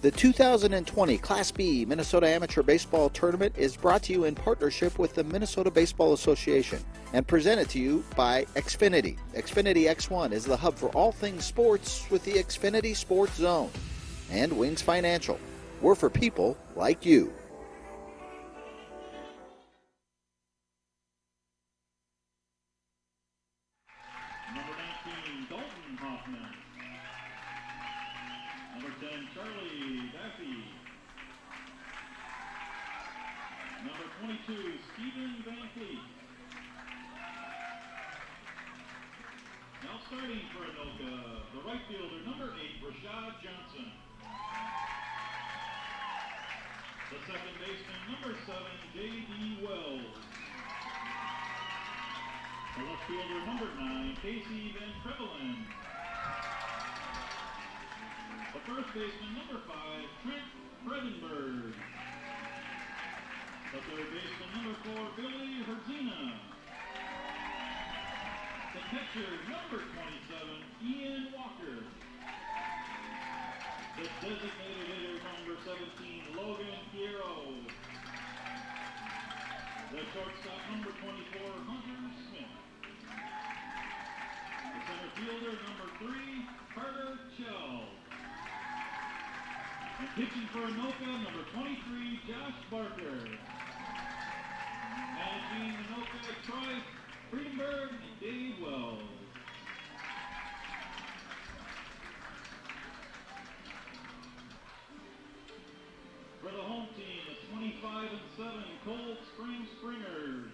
The 2020 Class B Minnesota Amateur Baseball Tournament is brought to you in partnership with the Minnesota Baseball Association and presented to you by Xfinity. Xfinity X1 is the hub for all things sports with the Xfinity Sports Zone. And Wings Financial. We're for people like you. Number 19, Dalton Hoffman. Number 10, Charlie Daffy. Number 22, Stephen Van Fleet. Now starting for Anoka, the right fielder, number 8, Rashad Johnson. The second baseman, number 7, J.D. Wells. The left fielder, number 9, Casey Van Crevelin. The first baseman, number 5, Trent Fredenberg. The third baseman, number 4, Billy Herdzina. The catcher, number 27, Ian Walker. The designated hitter, number 17, Logan Piero. The shortstop, number 24, Hunter Smith. The center fielder, number 3, Carter Chell. And pitching for Anoka, number 23, Josh Barker. Managing Anoka, Troy Friedenberg and Dave Wells. For the home team, the 25-7 Cold Spring Springers.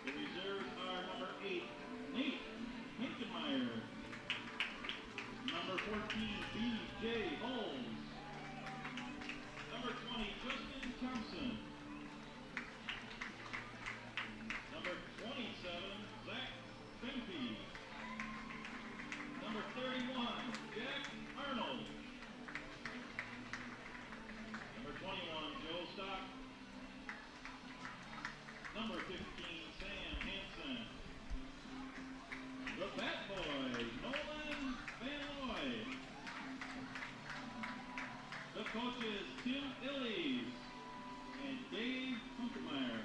The reserves are number 8, Nate Hinkenmeyer. Number 14, B.J. Holmes. Number 20, Justin Thompson. Number 27, Zach Fenty. Number 31, Jack Arnold. Number 21, Joe Stock. Number 15, Sam Hansen. The Bat Boy, Nolan Van Looy. The coaches, Tim Illies and Dave Hunkemeyer.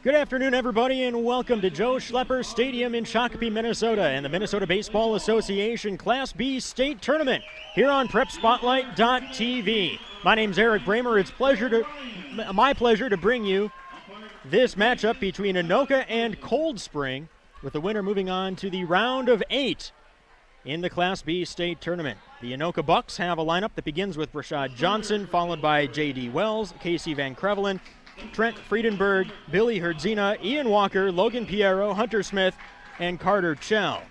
Good afternoon, everybody, and welcome to Joe Schlepper Stadium in Shakopee, Minnesota, and the Minnesota Baseball Association Class B State Tournament here on PrepSpotlight.tv. My name's Eric Bramer. It's my pleasure to bring you this matchup between Anoka and Cold Spring, with the winner moving on to the round of 8 in the Class B State Tournament. The Anoka Bucs have a lineup that begins with Rashad Johnson, followed by J.D. Wells, Casey Van Crevelin, Trent Friedenberg, Billy Herdzina, Ian Walker, Logan Piero, Hunter Smith, and Carter Chell.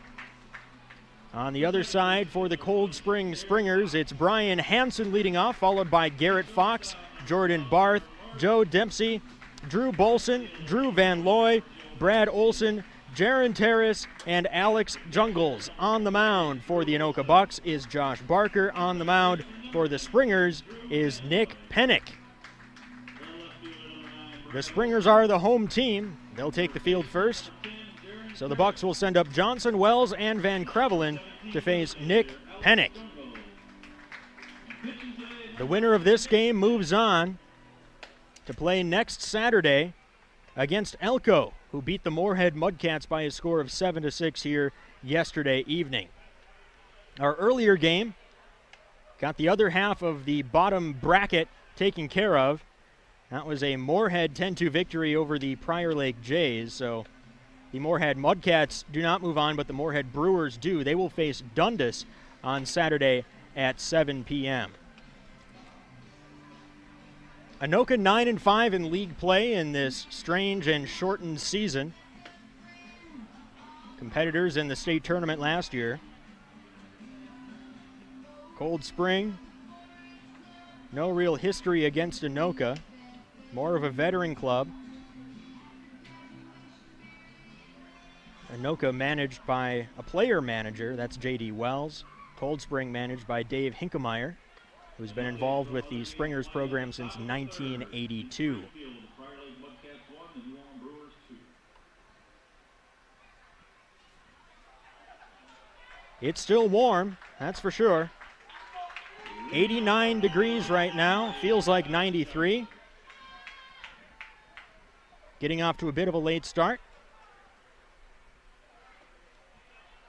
On the other side for the Cold Spring Springers, it's Brian Hansen leading off, followed by Garrett Fox, Jordan Barth, Joe Dempsey, Drew Bolson, Drew Van Looy, Brad Olson, Jaron Terrace, and Alex Jungles. On the mound for the Anoka Bucs is Josh Barker. On the mound for the Springers is Nick Pennick. The Springers are the home team. They'll take the field first. So the Bucs will send up Johnson, Wells, and Van Crevelin to face Nick Pennick. The winner of this game moves on to play next Saturday against Elko, who beat the Moorhead Mudcats by a score of 7-6 here yesterday evening. Our earlier game got the other half of the bottom bracket taken care of. That was a Moorhead 10-2 victory over the Prior Lake Jays. So the Moorhead Mudcats do not move on, but the Moorhead Brewers do. They will face Dundas on Saturday at 7 p.m. Anoka 9-5 in league play in this strange and shortened season. Competitors in the state tournament last year. Cold Spring, no real history against Anoka. More of a veteran club. Anoka managed by a player manager, that's J.D. Wells. Cold Spring managed by Dave Hinkemeyer, who's been involved with the Springers program since 1982. It's still warm, that's for sure. 89 degrees right now, feels like 93. Getting off to a bit of a late start.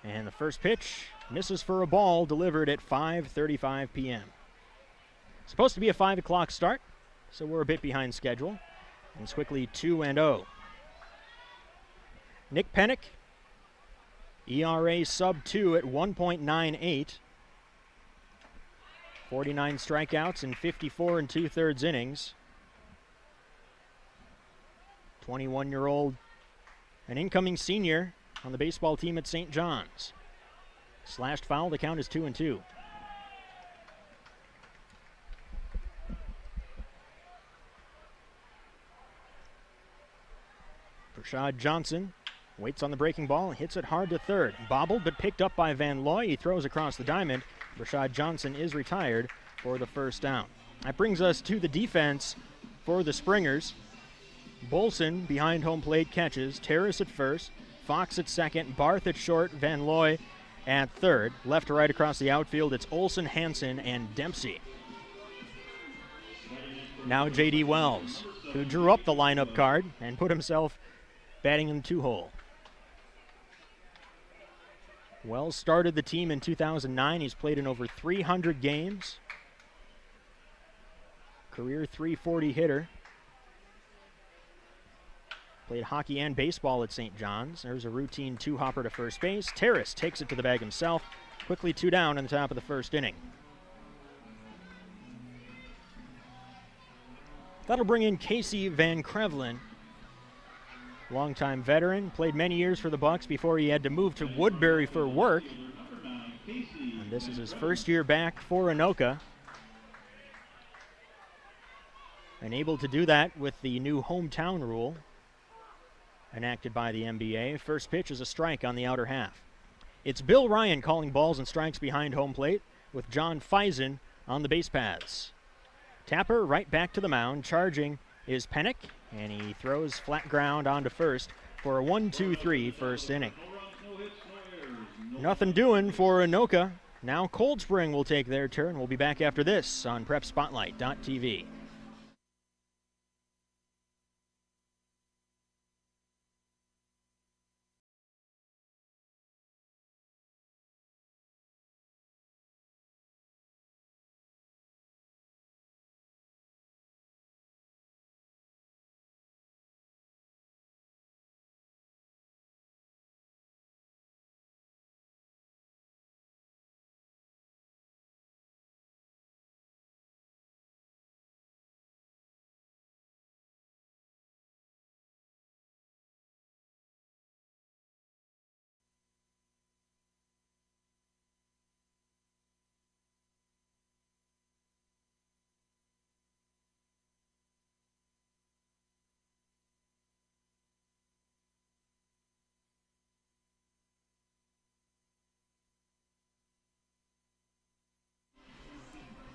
And the first pitch misses for a ball delivered at 5:35 p.m. Supposed to be a 5 o'clock start, so we're a bit behind schedule. And it's quickly 2-0. Nick Pennick, ERA sub 2 at 1.98. 49 strikeouts in 54 2/3 innings. 21-year-old, an incoming senior on the baseball team at St. John's. Slashed foul, the count is 2-2. Prashad Johnson waits on the breaking ball and hits it hard to third. Bobbled but picked up by Van Looy. He throws across the diamond. Prashad Johnson is retired for the first down. That brings us to the defense for the Springers. Bolson behind home plate catches. Terrace at first. Fox at second. Barth at short. Van Looy at third. Left to right across the outfield, it's Olson, Hansen, and Dempsey. Now J.D. Wells, who drew up the lineup card and put himself batting in the two-hole. Wells started the team in 2009. He's played in over 300 games. Career .340 hitter. Played hockey and baseball at St. John's. There's a routine two-hopper to first base. Terrace takes it to the bag himself. Quickly 2 down in the top of the first inning. That'll bring in Casey Van Krevlin. Longtime veteran, played many years for the Bucs before he had to move to Woodbury for work. And this is his first year back for Anoka. And able to do that with the new hometown rule enacted by the MBA. First pitch is a strike on the outer half. It's Bill Ryan calling balls and strikes behind home plate with John Feisen on the base paths. Tapper right back to the mound. Charging is Pennick, and he throws flat ground onto first for a 1-2-3 first inning. Nothing doing for Anoka. Now Cold Spring will take their turn. We'll be back after this on PrepSpotlight.tv.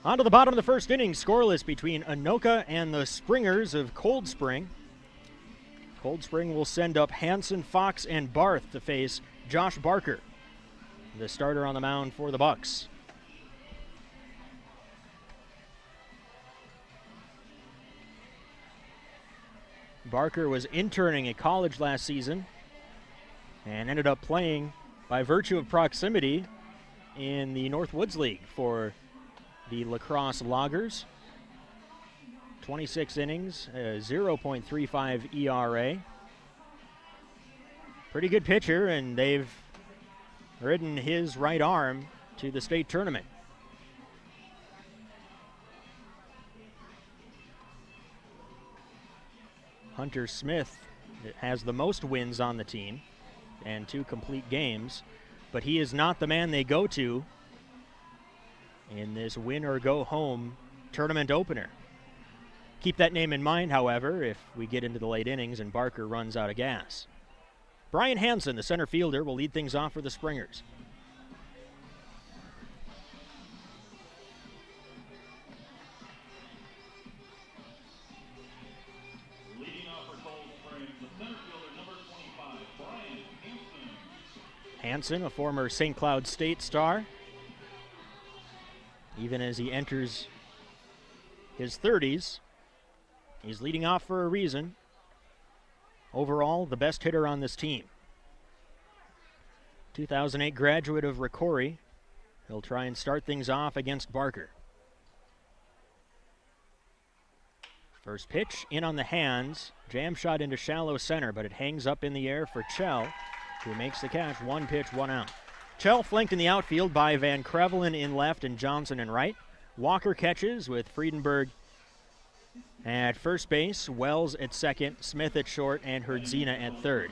On to the bottom of the first inning, scoreless between Anoka and the Springers of Cold Spring. Cold Spring will send up Hansen, Fox, and Barth to face Josh Barker, the starter on the mound for the Bucs. Barker was interning at college last season and ended up playing by virtue of proximity in the Northwoods League for the Lacrosse Loggers. 26 innings, 0.35 ERA. Pretty good pitcher, and they've ridden his right arm to the state tournament. Hunter Smith has the most wins on the team and 2 complete games, but he is not the man they go to in this win-or-go-home tournament opener. Keep that name in mind, however, if we get into the late innings and Barker runs out of gas. Brian Hansen, the center fielder, will lead things off for the Springers. Hansen, a former St. Cloud State star. Even as he enters his 30s, he's leading off for a reason. Overall, the best hitter on this team. 2008 graduate of Ricori. He'll try and start things off against Barker. First pitch in on the hands. Jam shot into shallow center, but it hangs up in the air for Chell, who makes the catch. One pitch, one out. Chell flanked in the outfield by Van Krevelen in left and Johnson in right. Walker catches with Friedenberg at first base, Wells at second, Smith at short, and Herdzina at third.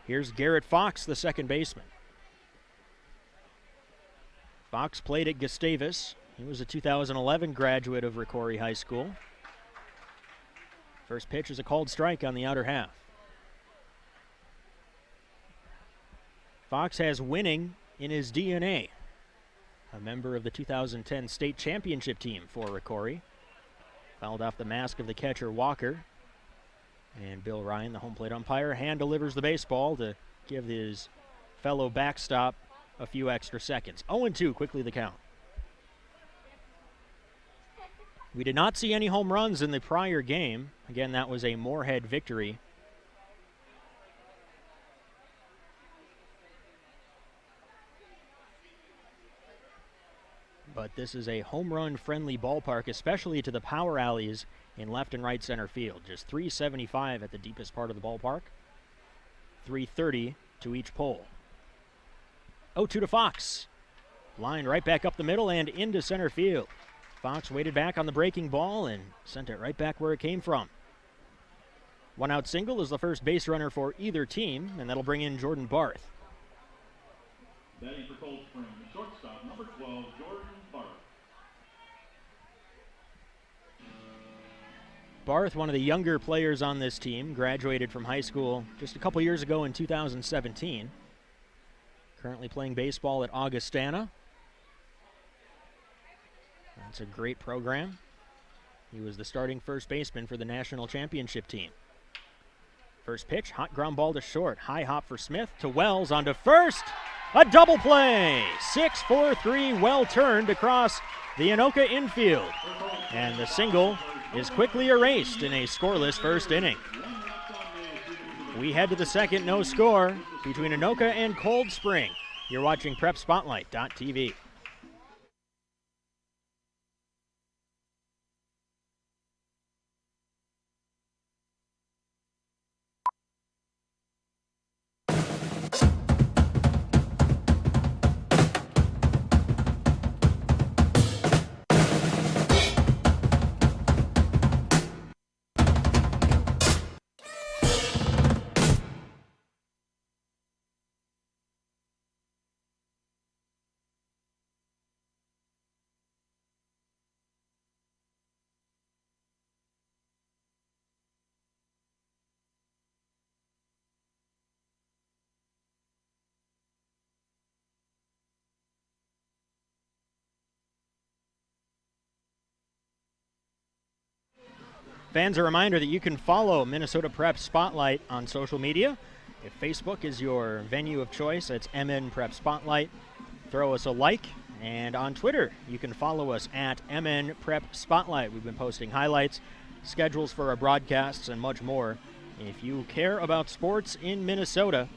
Here's Garrett Fox, the second baseman. Fox played at Gustavus. He was a 2011 graduate of Ricori High School. First pitch is a called strike on the outer half. Fox has winning in his DNA. A member of the 2010 state championship team for Ricori. Fouled off the mask of the catcher Walker. And Bill Ryan, the home plate umpire, hand delivers the baseball to give his fellow backstop a few extra seconds. 0-2, quickly the count. We did not see any home runs in the prior game. Again, that was a Moorhead victory. But this is a home run friendly ballpark, especially to the power alleys in left and right center field. Just 375 at the deepest part of the ballpark. 330 to each pole. 0-2 to Fox. Line right back up the middle and into center field. Fox waited back on the breaking ball and sent it right back where it came from. One out single is the first base runner for either team, and that'll bring in Jordan Barth. Batting for Cold Spring, the shortstop, number 12, Jordan Barth. Barth, one of the younger players on this team, graduated from high school just a couple years ago in 2017. Currently playing baseball at Augustana. That's a great program. He was the starting first baseman for the national championship team. First pitch, hot ground ball to short. High hop for Smith to Wells onto first. A double play. 6-4-3, well turned across the Anoka infield. And the single is quickly erased in a scoreless first inning. We head to the second, no score between Anoka and Cold Spring. You're watching PrepSpotlight.tv. Fans, a reminder that you can follow Minnesota Prep Spotlight on social media. If Facebook is your venue of choice, it's MN Prep Spotlight. Throw us a like. And on Twitter, you can follow us at MN Prep Spotlight. We've been posting highlights, schedules for our broadcasts, and much more. If you care about sports in Minnesota,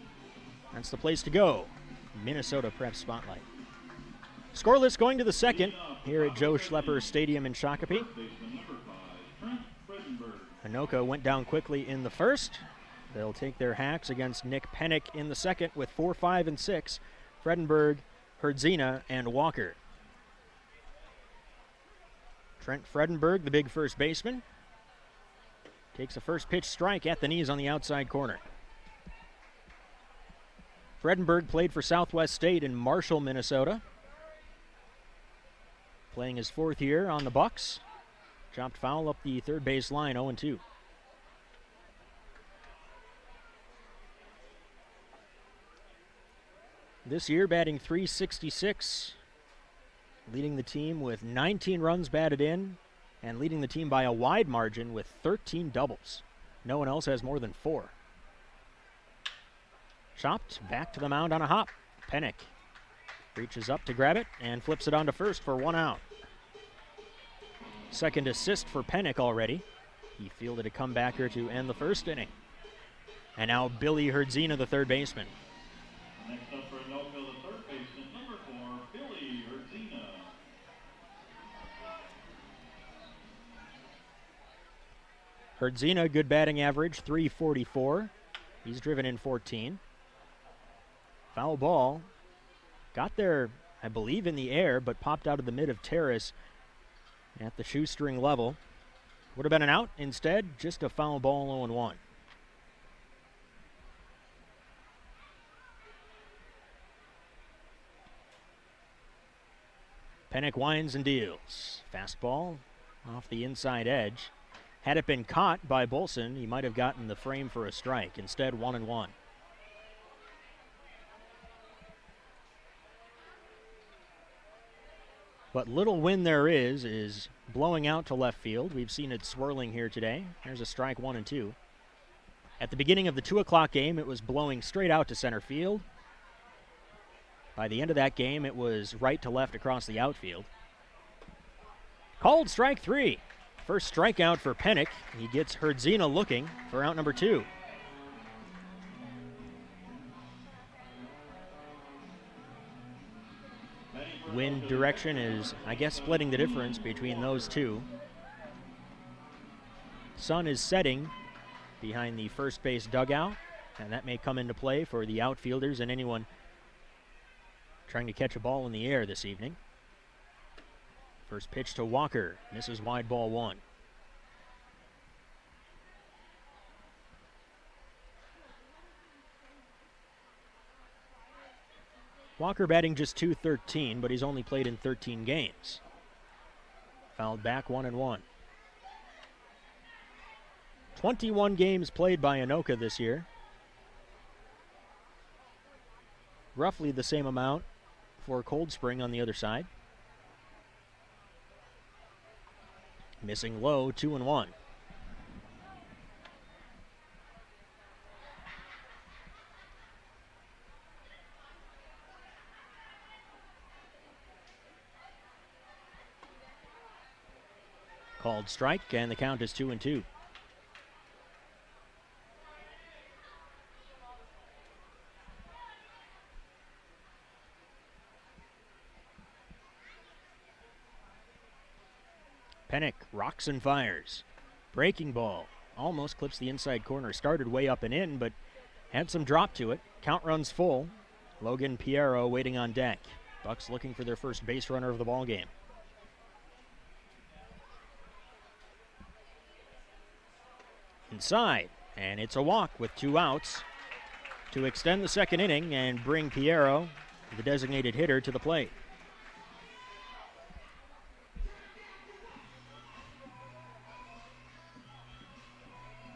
that's the place to go. Minnesota Prep Spotlight. Scoreless going to the second here at Joe Schlepper Stadium in Shakopee. Anoka went down quickly in the first. They'll take their hacks against Nick Pennick in the second with 4, 5, and 6. Fredenberg, Herdzina, and Walker. Trent Fredenberg, the big first baseman, takes a first pitch strike at the knees on the outside corner. Fredenberg played for Southwest State in Marshall, Minnesota. Playing his fourth year on the Bucs. Chopped foul up the third base line, 0-2. This year batting .366, leading the team with 19 runs batted in, and leading the team by a wide margin with 13 doubles. No one else has more than 4. Chopped back to the mound on a hop. Pennick reaches up to grab it and flips it onto first for 1 out. Second assist for Pennick already. He fielded a comebacker to end the first inning. And now Billy Herdzina, the third baseman. Next up for Anoka, the third baseman, number 4, Billy Herdzina. Herdzina, good batting average, .344. He's driven in 14. Foul ball. Got there, I believe, in the air, but popped out of the mid of terrace at the shoestring level. Would have been an out. Instead, just a foul ball, 0-1. Pennick winds and deals. Fastball off the inside edge. Had it been caught by Bolson, he might have gotten the frame for a strike. Instead, 1-1. But little wind there is blowing out to left field. We've seen it swirling here today. There's a strike, 1-2. At the beginning of the 2 o'clock game, it was blowing straight out to center field. By the end of that game, it was right to left across the outfield. Called strike 3. First strikeout for Pennick. He gets Herdzina looking for out number 2. Wind direction is, I guess, splitting the difference between those two. Sun is setting behind the first base dugout, and that may come into play for the outfielders and anyone trying to catch a ball in the air this evening. First pitch to Walker, misses wide, ball 1. Walker batting just .213, but he's only played in 13 games. Fouled back, 1-1. 21 games played by Anoka this year. Roughly the same amount for Cold Spring on the other side. Missing low, 2-1. Called strike, and the count is 2-2. Pennick rocks and fires. Breaking ball. Almost clips the inside corner. Started way up and in, but had some drop to it. Count runs full. Logan Piero waiting on deck. Bucs looking for their first base runner of the ball game. Inside, and it's a walk with 2 outs to extend the second inning and bring Piero, the designated hitter, to the plate.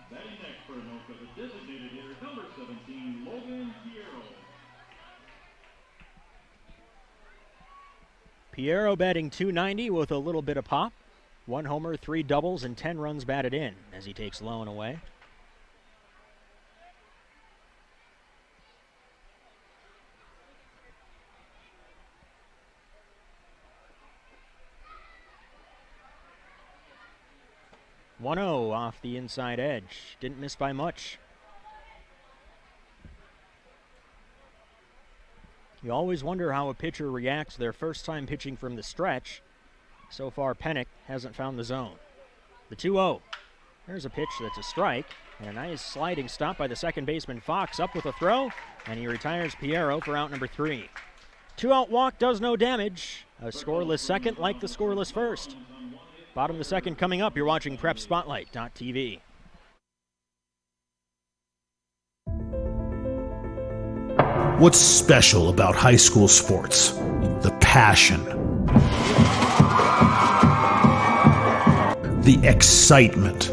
Batting next for Anoka, the designated hitter, number 17, Logan Piero. Piero batting .290 with a little bit of pop. 1 homer, 3 doubles, and 10 runs batted in as he takes low and away. .1-0 off the inside edge. Didn't miss by much. You always wonder how a pitcher reacts their first time pitching from the stretch. So far, Pennick hasn't found the zone. The 2-0. There's a pitch that's a strike. And a nice sliding stop by the second baseman, Fox, up with a throw. And he retires Piero for out number 3. 2-out walk does no damage. A scoreless second like the scoreless first. Bottom of the second coming up. You're watching PrepSpotlight.tv. What's special about high school sports? The passion. The excitement.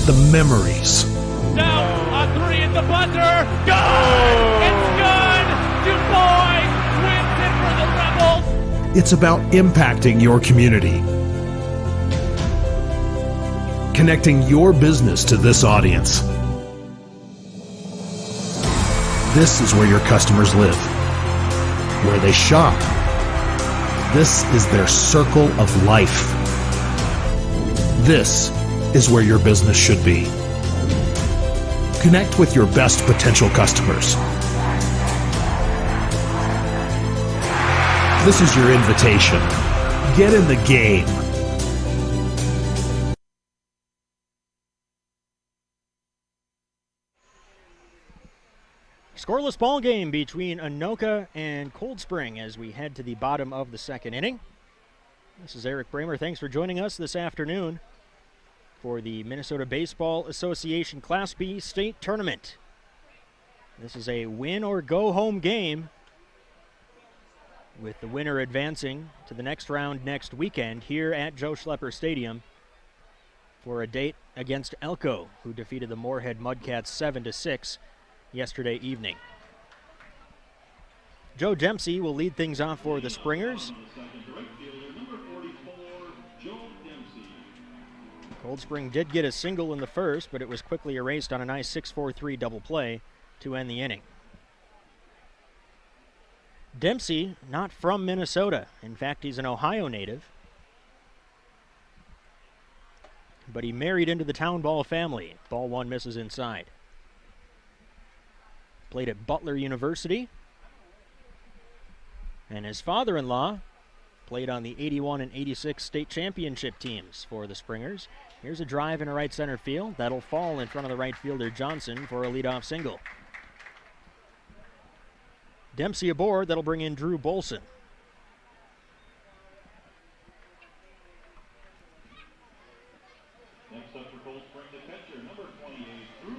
The memories. Down on 3 at the buzzer. Good! It's good! DuBois wins it for the It's about impacting your community, connecting your business to this audience. This is where your customers live, where they shop. This is their circle of life. This is where your business should be. Connect with your best potential customers. This is your invitation. Get in the game. Scoreless ball game between Anoka and Cold Spring as we head to the bottom of the second inning. This is Eric Bramer. Thanks for joining us this afternoon for the Minnesota Baseball Association Class B State Tournament. This is a win or go home game, with the winner advancing to the next round next weekend here at Joe Schlepper Stadium for a date against Elko, who defeated the Moorhead Mudcats 7-6 yesterday evening. Joe Dempsey will lead things off for the Springers. Cold Spring did get a single in the first, but it was quickly erased on a nice 6-4-3 double play to end the inning. Dempsey, not from Minnesota. In fact, he's an Ohio native. But he married into the Town Ball family. Ball one misses inside. Played at Butler University. And his father-in-law played on the 81 and 86 state championship teams for the Springers. Here's a drive in a right center field. That'll fall in front of the right fielder Johnson for a leadoff single. Dempsey aboard. That'll bring in Drew Bolson. Next up for Cold Spring, the catcher, number 28, Drew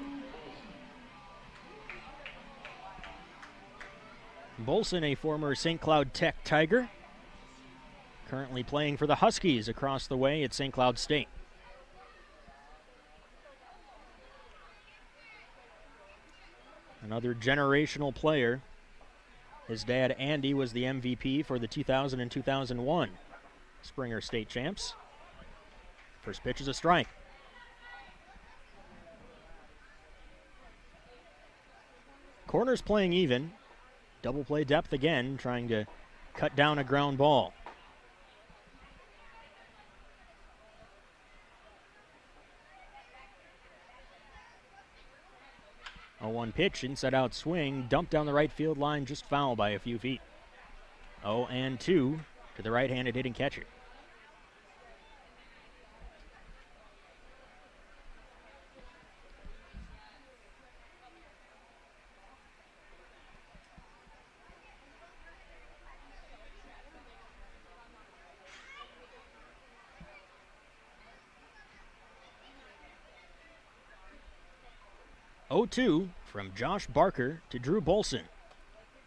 Bolson. Bolson, a former St. Cloud Tech Tiger, currently playing for the Huskies across the way at St. Cloud State. Another generational player. His dad, Andy, was the MVP for the 2000 and 2001 Springer State Champs. First pitch is a strike. Corners playing even. Double play depth again, trying to cut down a ground ball. A 1 pitch, inside out swing, dumped down the right field line, just foul by a few feet. 0-2 to the right-handed hitting catcher. Oh-2 from Josh Barker to Drew Bolson.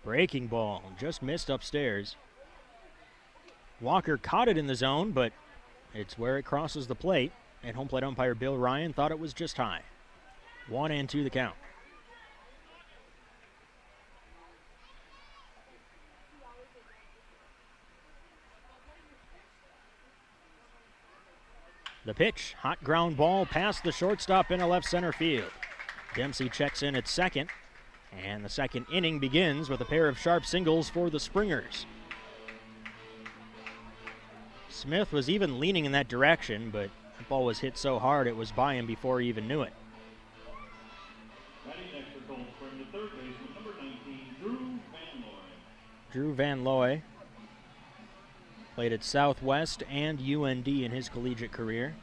Breaking ball, just missed upstairs. Walker caught it in the zone, but it's where it crosses the plate, and home plate umpire Bill Ryan thought it was just high. 1-2 the count. The pitch, hot ground ball past the shortstop into left center field. Dempsey checks in at second, and the second inning begins with a pair of sharp singles for the Springers. Smith was even leaning in that direction, but the ball was hit so hard it was by him before he even knew it. Batting next for Cold Spring, the third baseman, number 19, Drew Van Looy. Drew Van Looy played at Southwest and UND in his collegiate career.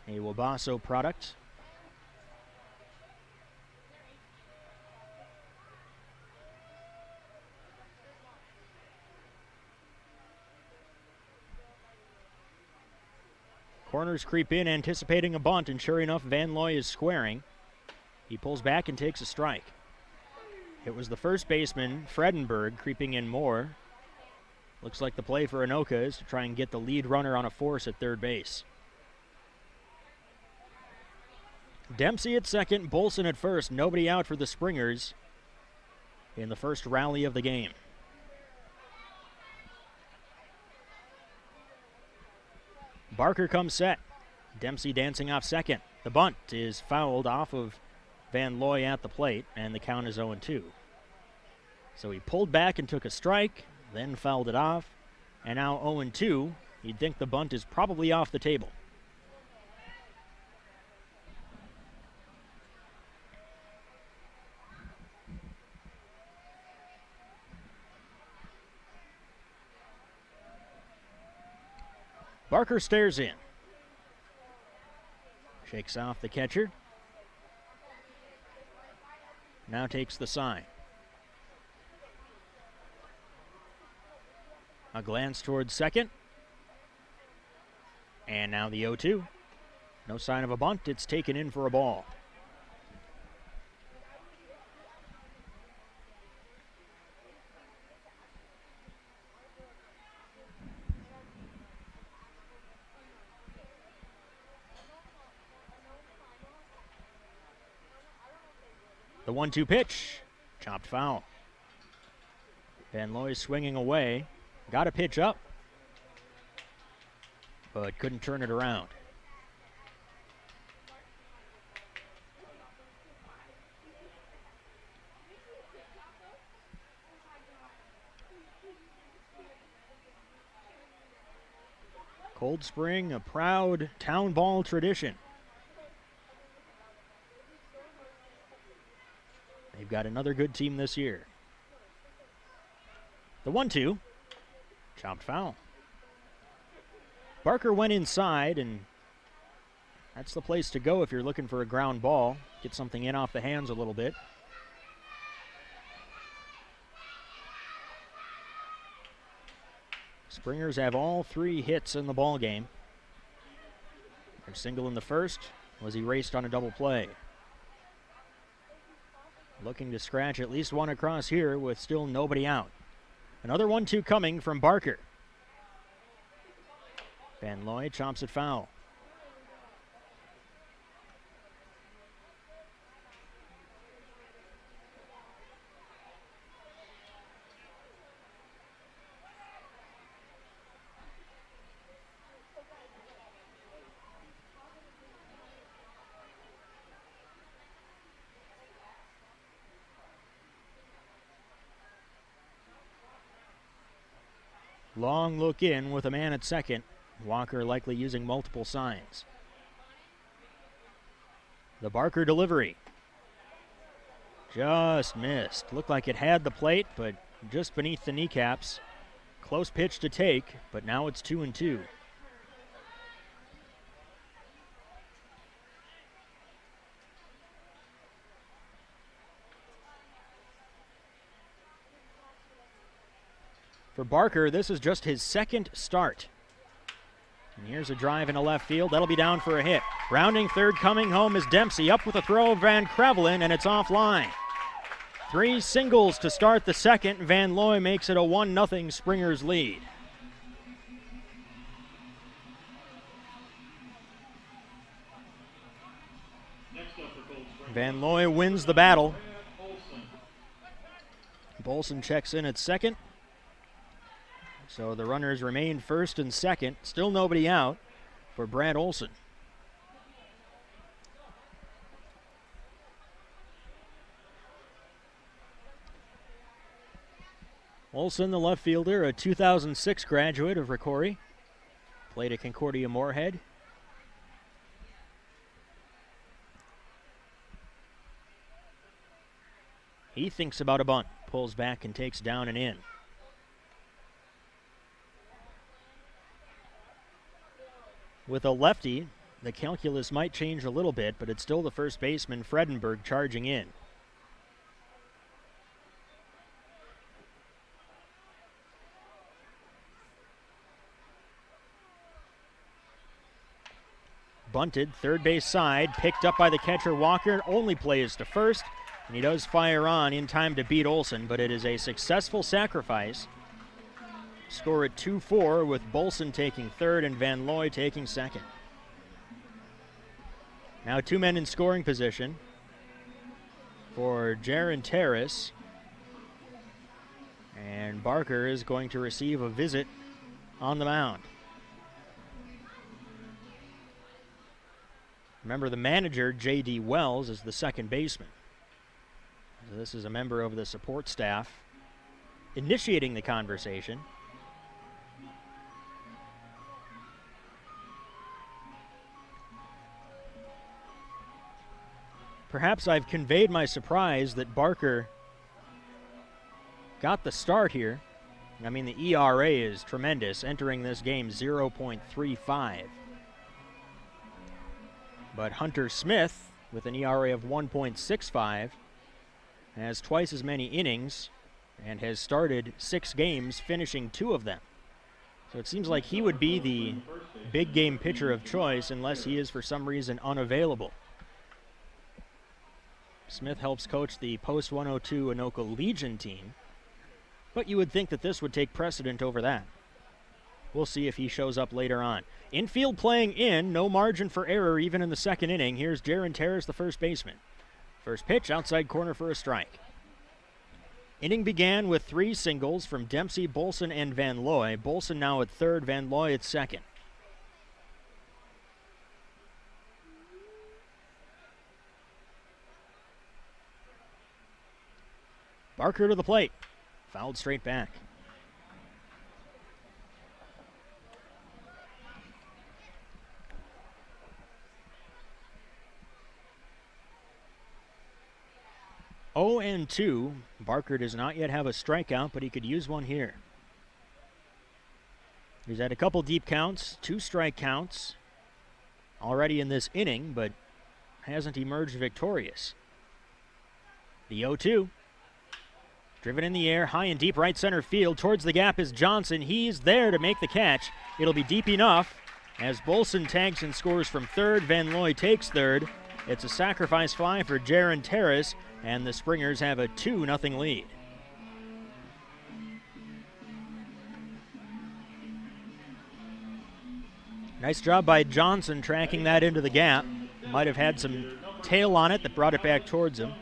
A Wabasso product. Corners creep in, anticipating a bunt, and sure enough, Van Looy is squaring. He pulls back and takes a strike. It was the first baseman, Fredenberg, creeping in more. Looks like the play for Anoka is to try and get the lead runner on a force at third base. Dempsey at second, Bolson at first. Nobody out for the Springers. in the first rally of the game. Barker comes set. Dempsey dancing off second. The bunt is fouled off of Van Looy at the plate, and the count is 0-2. So he pulled back and took a strike, then fouled it off, and now 0-2. You'd think the bunt is probably off the table. Barker stares in. Shakes off the catcher. Now takes the sign. A glance towards second. And now the 0-2. No sign of a bunt. It's taken in for a ball. The 1-2 pitch, chopped foul. Van Looy swinging away, got a pitch up, but couldn't turn it around. Cold Spring, a proud town ball tradition. They've got another good team this year. The 1-2, chopped foul. Barker went inside, and that's the place to go if you're looking for a ground ball. Get something in off the hands a little bit. Springers have all 3 hits in the ball game. Their single in the first was erased on a double play. Looking to scratch at least one across here with still nobody out. Another 1-2 coming from Barker. Van Looy chops it foul. Long look in with a man at second. Walker likely using multiple signs. The Barker delivery. Just missed. Looked like it had the plate, but just beneath the kneecaps. Close pitch to take, but now it's 2-2. For Barker, this is just his second start. And here's a drive into left field. That'll be down for a hit. Rounding third, coming home is Dempsey. Up with a throw of Van Krevelin, and it's offline. 3 singles to start the second. Van Looy makes it a 1-0 Springers lead. Van Looy wins the battle. Bolson checks in at second. So the runners remain first and second. Still nobody out for Brad Olson. Olson, the left fielder, a 2006 graduate of Ricori. Played at Concordia Moorhead. He thinks about a bunt. Pulls back and takes down and in. With a lefty, the calculus might change a little bit, but it's still the first baseman, Fredenberg, charging in. Bunted, third base side, picked up by the catcher Walker, only plays to first, and he does fire on in time to beat Olson, but it is a successful sacrifice. Score at 2-4 with Bolson taking third and Van Looy taking second. Now 2 men in scoring position for Jaron Terrace And Barker is going to receive a visit on the mound. Remember, the manager, J.D. Wells, is the second baseman. So this is a member of the support staff initiating the conversation. Perhaps I've conveyed my surprise that Barker got the start here. I mean, the ERA is tremendous, entering this game 0.35. But Hunter Smith, with an ERA of 1.65, has twice as many innings and has started 6 games, finishing 2 of them. So it seems like he would be the big game pitcher of choice unless he is for some reason unavailable. Smith helps coach the post-102 Anoka Legion team, but you would think that this would take precedent over that. We'll see if he shows up later on. Infield playing in, no margin for error even in the second inning. Here's Jaron Terrace, the first baseman. First pitch, outside corner for a strike. Inning began with 3 singles from Dempsey, Bolson, and Van Looy. Bolson now at third, Van Looy at second. Barker to the plate. Fouled straight back. Oh and 2. Barker does not yet have a strikeout, but he could use one here. He's had a couple deep counts, 2 strike counts already in this inning, but hasn't emerged victorious. The 0-2. Driven in the air, high and deep right center field. Towards the gap is Johnson. He's there to make the catch. It'll be deep enough as Bolson tags and scores from third. Van Looy takes third. It's a sacrifice fly for Jaron Terrace, and the Springers have a 2-0 lead. Nice job by Johnson tracking that into the gap. Might have had some tail on it that brought it back towards him.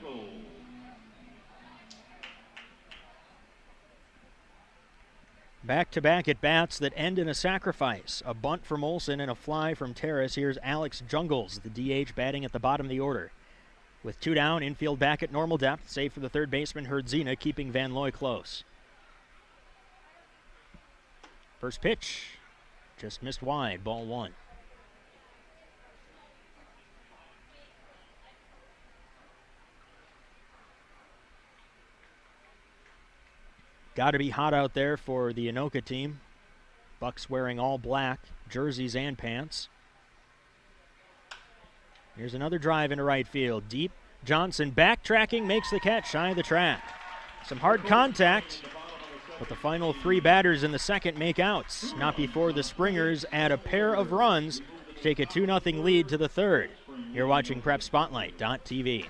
Back-to-back at-bats that end in a sacrifice. A bunt from Olsen and a fly from Terrace. Here's Alex Jungles, the DH, batting at the bottom of the order. With 2 down, infield back at normal depth, save for the third baseman, Herdzina, keeping Van Looy close. First pitch, just missed wide, ball 1. Got to be hot out there for the Anoka team. Bucs wearing all black jerseys and pants. Here's another drive into right field. Deep. Johnson backtracking, makes the catch shy of the track. Some hard contact, but the final 3 batters in the second make outs. Not before the Springers add a pair of runs to take a 2-0 lead to the third. You're watching PrepSpotlight.tv.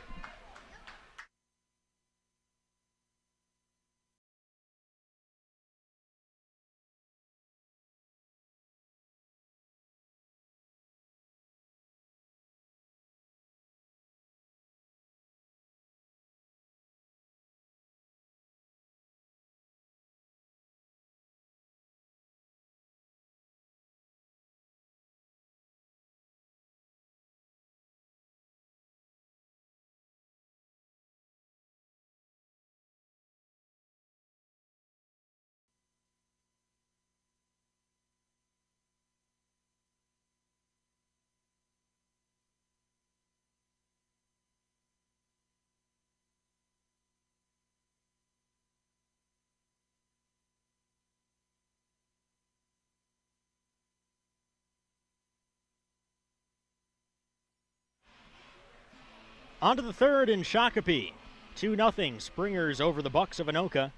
On to the third in Shakopee. 2-0 Springers over the Bucs of Anoka.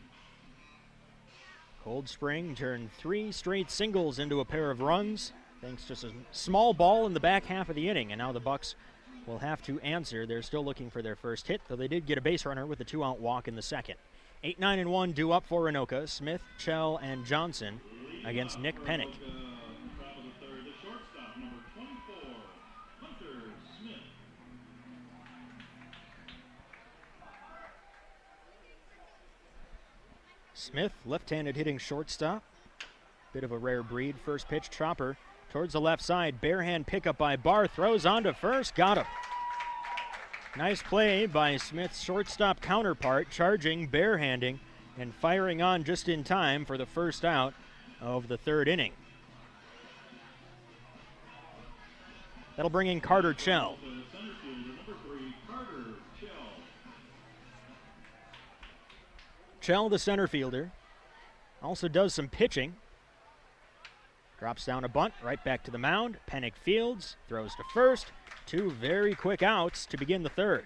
Cold Spring turned 3 straight singles into a pair of runs, thanks to a small ball in the back half of the inning, and now the Bucs will have to answer. They're still looking for their first hit, though they did get a base runner with a 2-out walk in the second. 8-9-1 due up for Anoka. Smith, Chell, and Johnson against Nick Pennick. Smith, left-handed hitting shortstop. Bit of a rare breed. First pitch, chopper towards the left side. Barehand pickup by Barr. Throws on to first. Got him. Nice play by Smith's shortstop counterpart, charging, barehanding, and firing on just in time for the first out of the third inning. That'll bring in Carter Chell. Chell, the center fielder, also does some pitching. Drops down a bunt, right back to the mound. Pennick fields, throws to first. Two very quick outs to begin the third.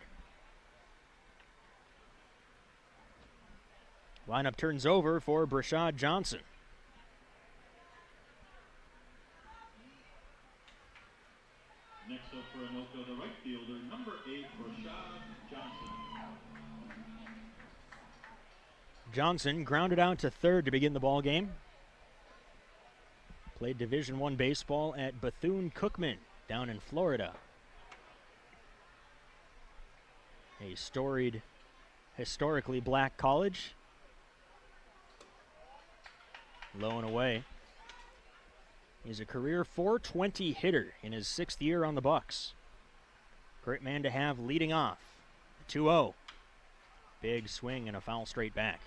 Lineup turns over for Brashad Johnson. Next up for Anoka, the right fielder, number 8, Brashad Johnson. Johnson grounded out to third to begin the ball game. Played Division I baseball at Bethune-Cookman down in Florida. A storied, historically black college. Low and away. He's a career .420 hitter in his 6th year on the Bucs. Great man to have leading off. 2-0. Big swing and a foul straight back.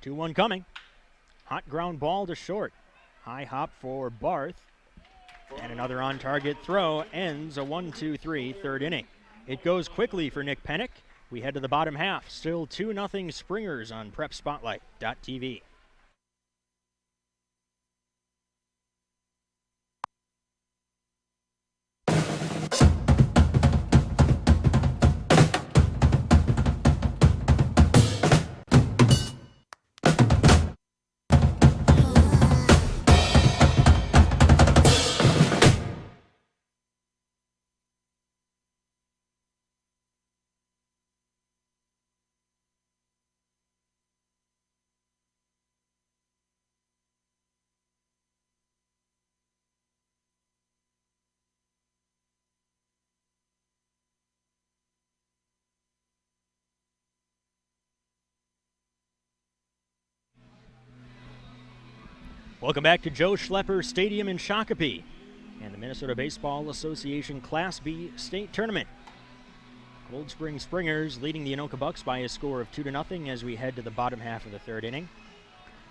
Two one coming. Hot ground ball to short. High hop for Barth. And another on-target throw ends a 1-2-3 third inning. It goes quickly for Nick Pennick. We head to the bottom half. Still 2-0 Springers on PrepSpotlight.tv. Welcome back to Joe Schlepper Stadium in Shakopee and the Minnesota Baseball Association Class B State Tournament. Cold Spring Springers leading the Anoka Bucs by a score of 2-0 as we head to the bottom half of the third inning.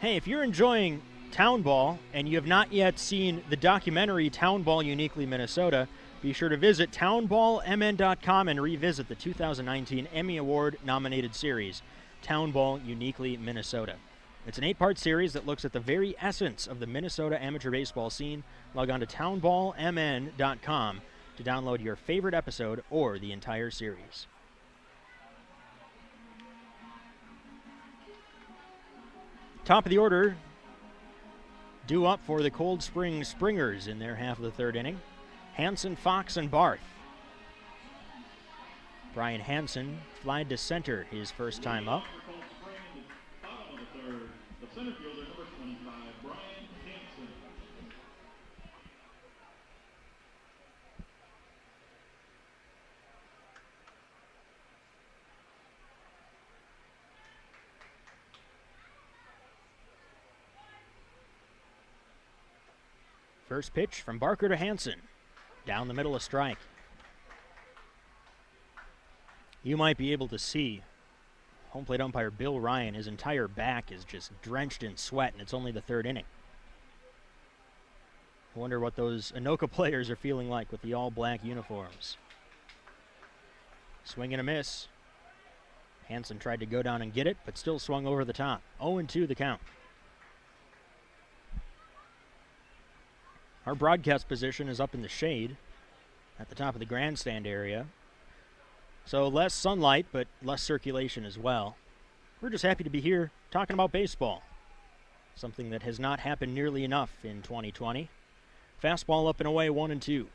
Hey, if you're enjoying Town Ball and you have not yet seen the documentary Town Ball Uniquely Minnesota, be sure to visit townballmn.com and revisit the 2019 Emmy Award nominated series, Town Ball Uniquely Minnesota. It's an 8-part series that looks at the very essence of the Minnesota amateur baseball scene. Log on to townballmn.com to download your favorite episode or the entire series. Top of the order, due up for the Cold Spring Springers in their half of the third inning. Hansen, Fox, and Barth. Brian Hansen flied to center his first time up. Center fielder, number 25, Brian Hansen. First pitch from Barker to Hansen. Down the middle, a strike. You might be able to see home plate umpire Bill Ryan, his entire back is just drenched in sweat, and it's only the third inning. I wonder what those Anoka players are feeling like with the all-black uniforms. Swing and a miss. Hansen tried to go down and get it, but still swung over the top. 0-2 the count. Our broadcast position is up in the shade at the top of the grandstand area. So less sunlight, but less circulation as well. We're just happy to be here talking about baseball. Something that has not happened nearly enough in 2020. Fastball up and away, 1-2.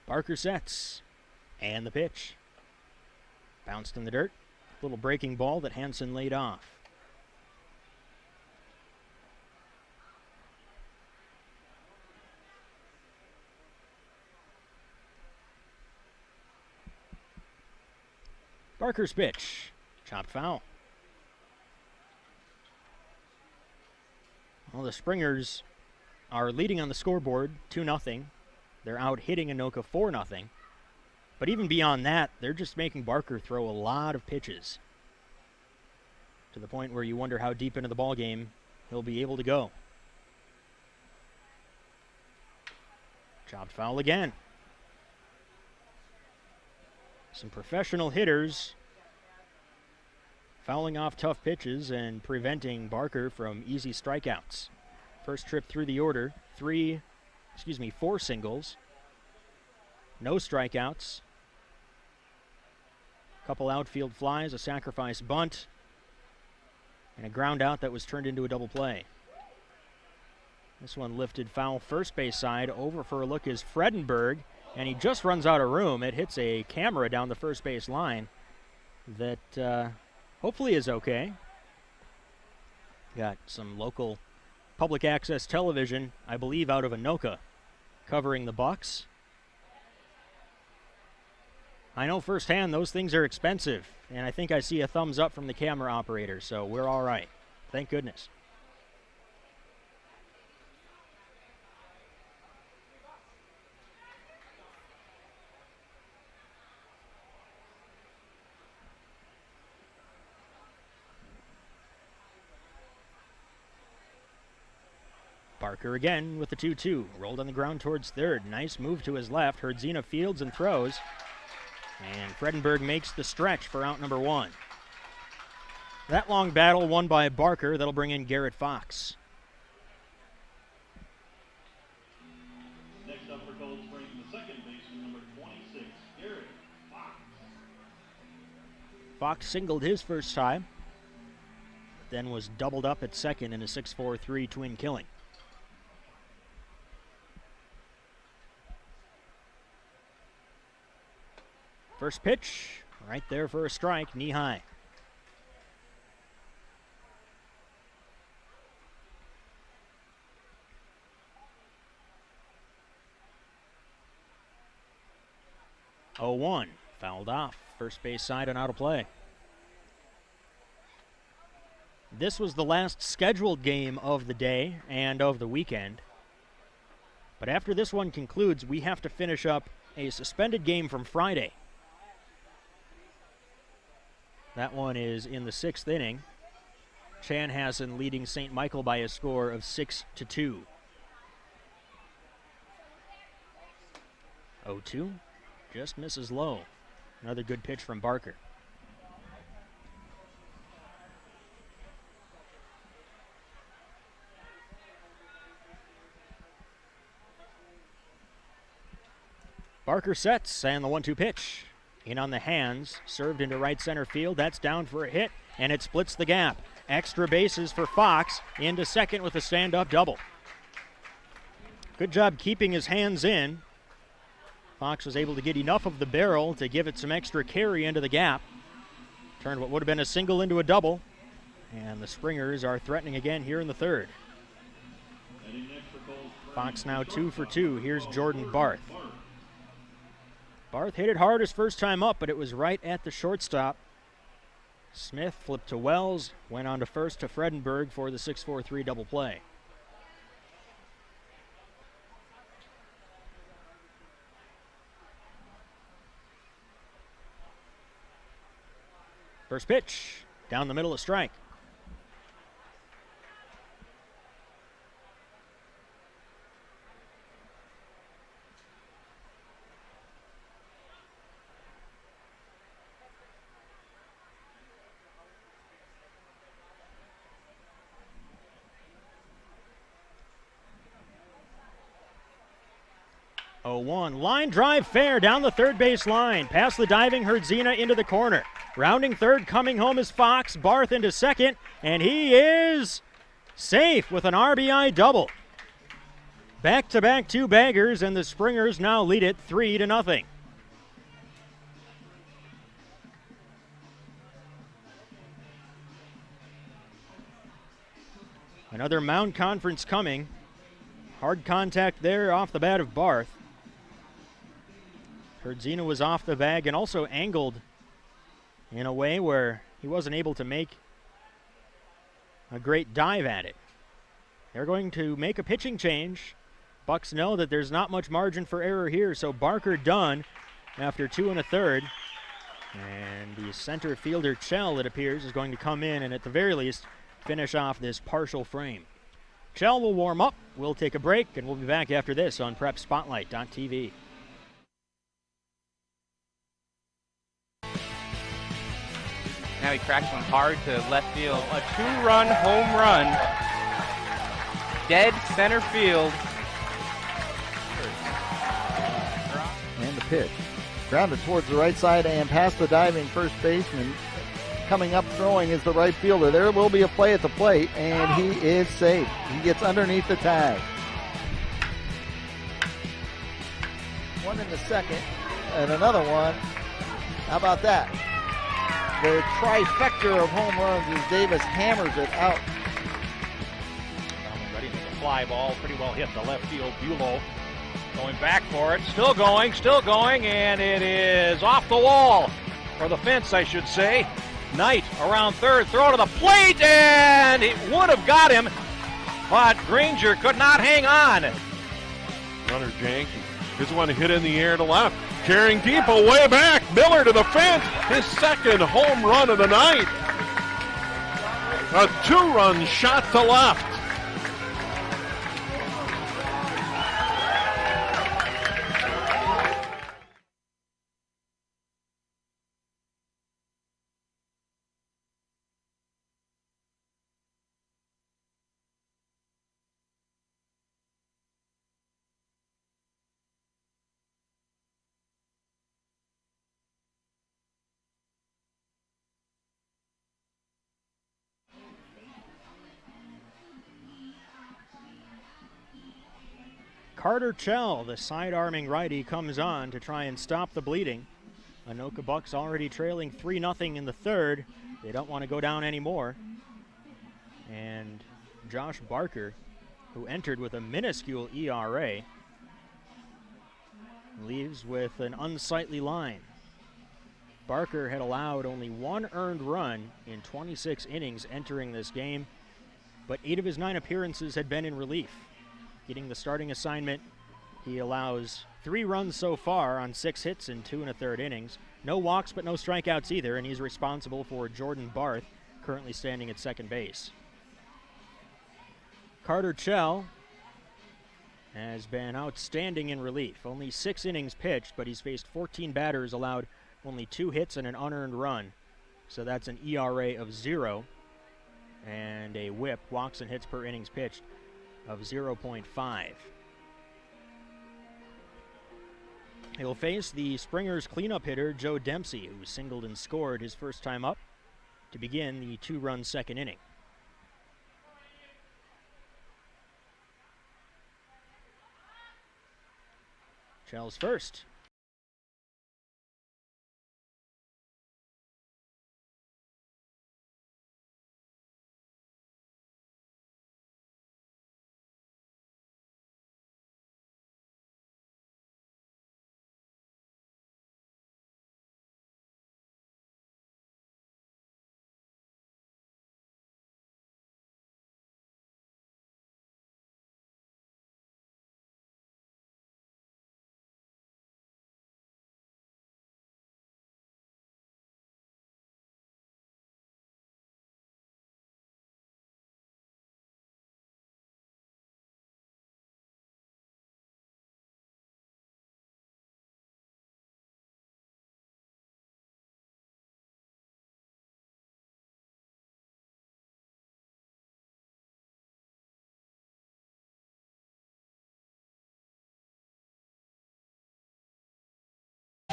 Barker sets. And the pitch. Bounced in the dirt. Little breaking ball that Hansen laid off. Barker's pitch. Chopped foul. Well, the Springers are leading on the scoreboard 2-0. They're out hitting Anoka 4-0. But even beyond that, they're just making Barker throw a lot of pitches to the point where you wonder how deep into the ball game he'll be able to go. Chopped foul again. Some professional hitters fouling off tough pitches and preventing Barker from easy strikeouts. First trip through the order, 4 singles, no strikeouts, couple outfield flies, a sacrifice bunt, and a ground out that was turned into a double play. This one lifted foul first base side. Over for a look is Fredenberg, and he just runs out of room. It hits a camera down the first base line that hopefully is okay. Got some local public access television, I believe out of Anoka, covering the Bucs. I know firsthand those things are expensive, and I think I see a thumbs up from the camera operator, so we're all right. Thank goodness. Barker again with the 2-2. Rolled on the ground towards third. Nice move to his left. Herdzina fields and throws. And Fredenberg makes the stretch for out number 1. That long battle won by Barker. That'll bring in Garrett Fox. Next up for Cold Spring, the second baseman, number 26, Garrett Fox. Fox singled his first time, then was doubled up at second in a 6-4-3 twin killing. First pitch, right there for a strike, knee high. Oh, 1, fouled off, first base side and out of play. This was the last scheduled game of the day and of the weekend. But after this one concludes, we have to finish up a suspended game from Friday. That one is in the 6th inning. Chanhassen leading St. Michael by a score of 6-2. 0-2, just misses low. Another good pitch from Barker. Barker sets, and the 1-2 pitch. In on the hands, served into right center field. That's down for a hit, and it splits the gap. Extra bases for Fox, into second with a stand-up double. Good job keeping his hands in. Fox was able to get enough of the barrel to give it some extra carry into the gap. Turned what would have been a single into a double, and the Springers are threatening again here in the 3rd. Fox now 2 for 2. Here's Jordan Barth. Barth hit it hard his first time up, but it was right at the shortstop. Smith flipped to Wells, went on to first to Fredenberg for the 6-4-3 double play. First pitch, down the middle, a strike. Oh, 1. Line drive fair down the third base line. Past the diving Herdzina into the corner. Rounding third, coming home is Fox. Barth into second, and he is safe with an RBI double. Back-to-back 2 baggers, and the Springers now lead it 3-0. Another Mound Conference coming. Hard contact there off the bat of Barth. Herdzina was off the bag and also angled in a way where he wasn't able to make a great dive at it. They're going to make a pitching change. Bucs know that there's not much margin for error here, so Barker done after 2 1/3. And the center fielder, Chell, it appears, is going to come in and at the very least finish off this partial frame. Chell will warm up. We'll take a break, and we'll be back after this on PrepSpotlight.tv. Now he cracks one hard to left field. A 2-run home run. Dead center field. And the pitch. Grounded towards the right side and past the diving first baseman. Coming up throwing is the right fielder. There will be a play at the plate, and he is safe. He gets underneath the tag. One in the second, and another one. How about that? The trifecta of home runs as Davis hammers it out. Ready to the fly ball. Pretty well hit the left field. Bulow going back for it. Still going, and it is off the wall. Or the fence, I should say. Knight around third, throw to the plate, and it would have got him, but Granger could not hang on. Runner Jank is one hit in the air to left. Carrying deep away back. Miller to the fence. His second home run of the night. A 2-run shot to left. Carter Chell, the side-arming righty, comes on to try and stop the bleeding. Anoka Bucs already trailing 3-0 in the third. They don't want to go down anymore. And Josh Barker, who entered with a minuscule ERA, leaves with an unsightly line. Barker had allowed only 1 earned run in 26 innings entering this game, but 8 of his 9 appearances had been in relief. Getting the starting assignment, he allows 3 runs so far on 6 hits in 2 1/3 innings. No walks, but no strikeouts either, and he's responsible for Jordan Barth, currently standing at second base. Carter Chell has been outstanding in relief. Only 6 innings pitched, but he's faced 14 batters, allowed only 2 hits and an unearned run. So that's an ERA of 0 and a whip, walks and hits per innings pitched, of 0.5. He'll face the Springers cleanup hitter Joe Dempsey, who singled and scored his first time up to begin the 2-run second inning. Chell's first.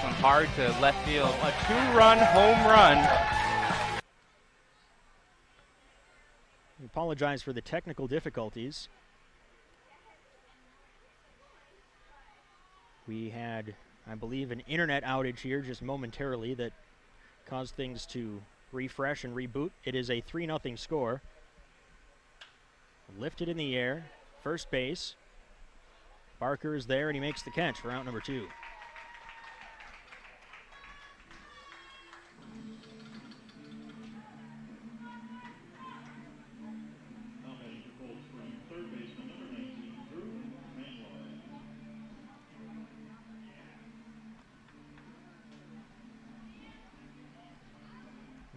One hard to left field. A 2-run home run. We apologize for the technical difficulties. We had, I believe, an internet outage here just momentarily that caused things to refresh and reboot. It is a 3-0 score. Lifted in the air, first base. Barker is there, and he makes the catch for out number 2.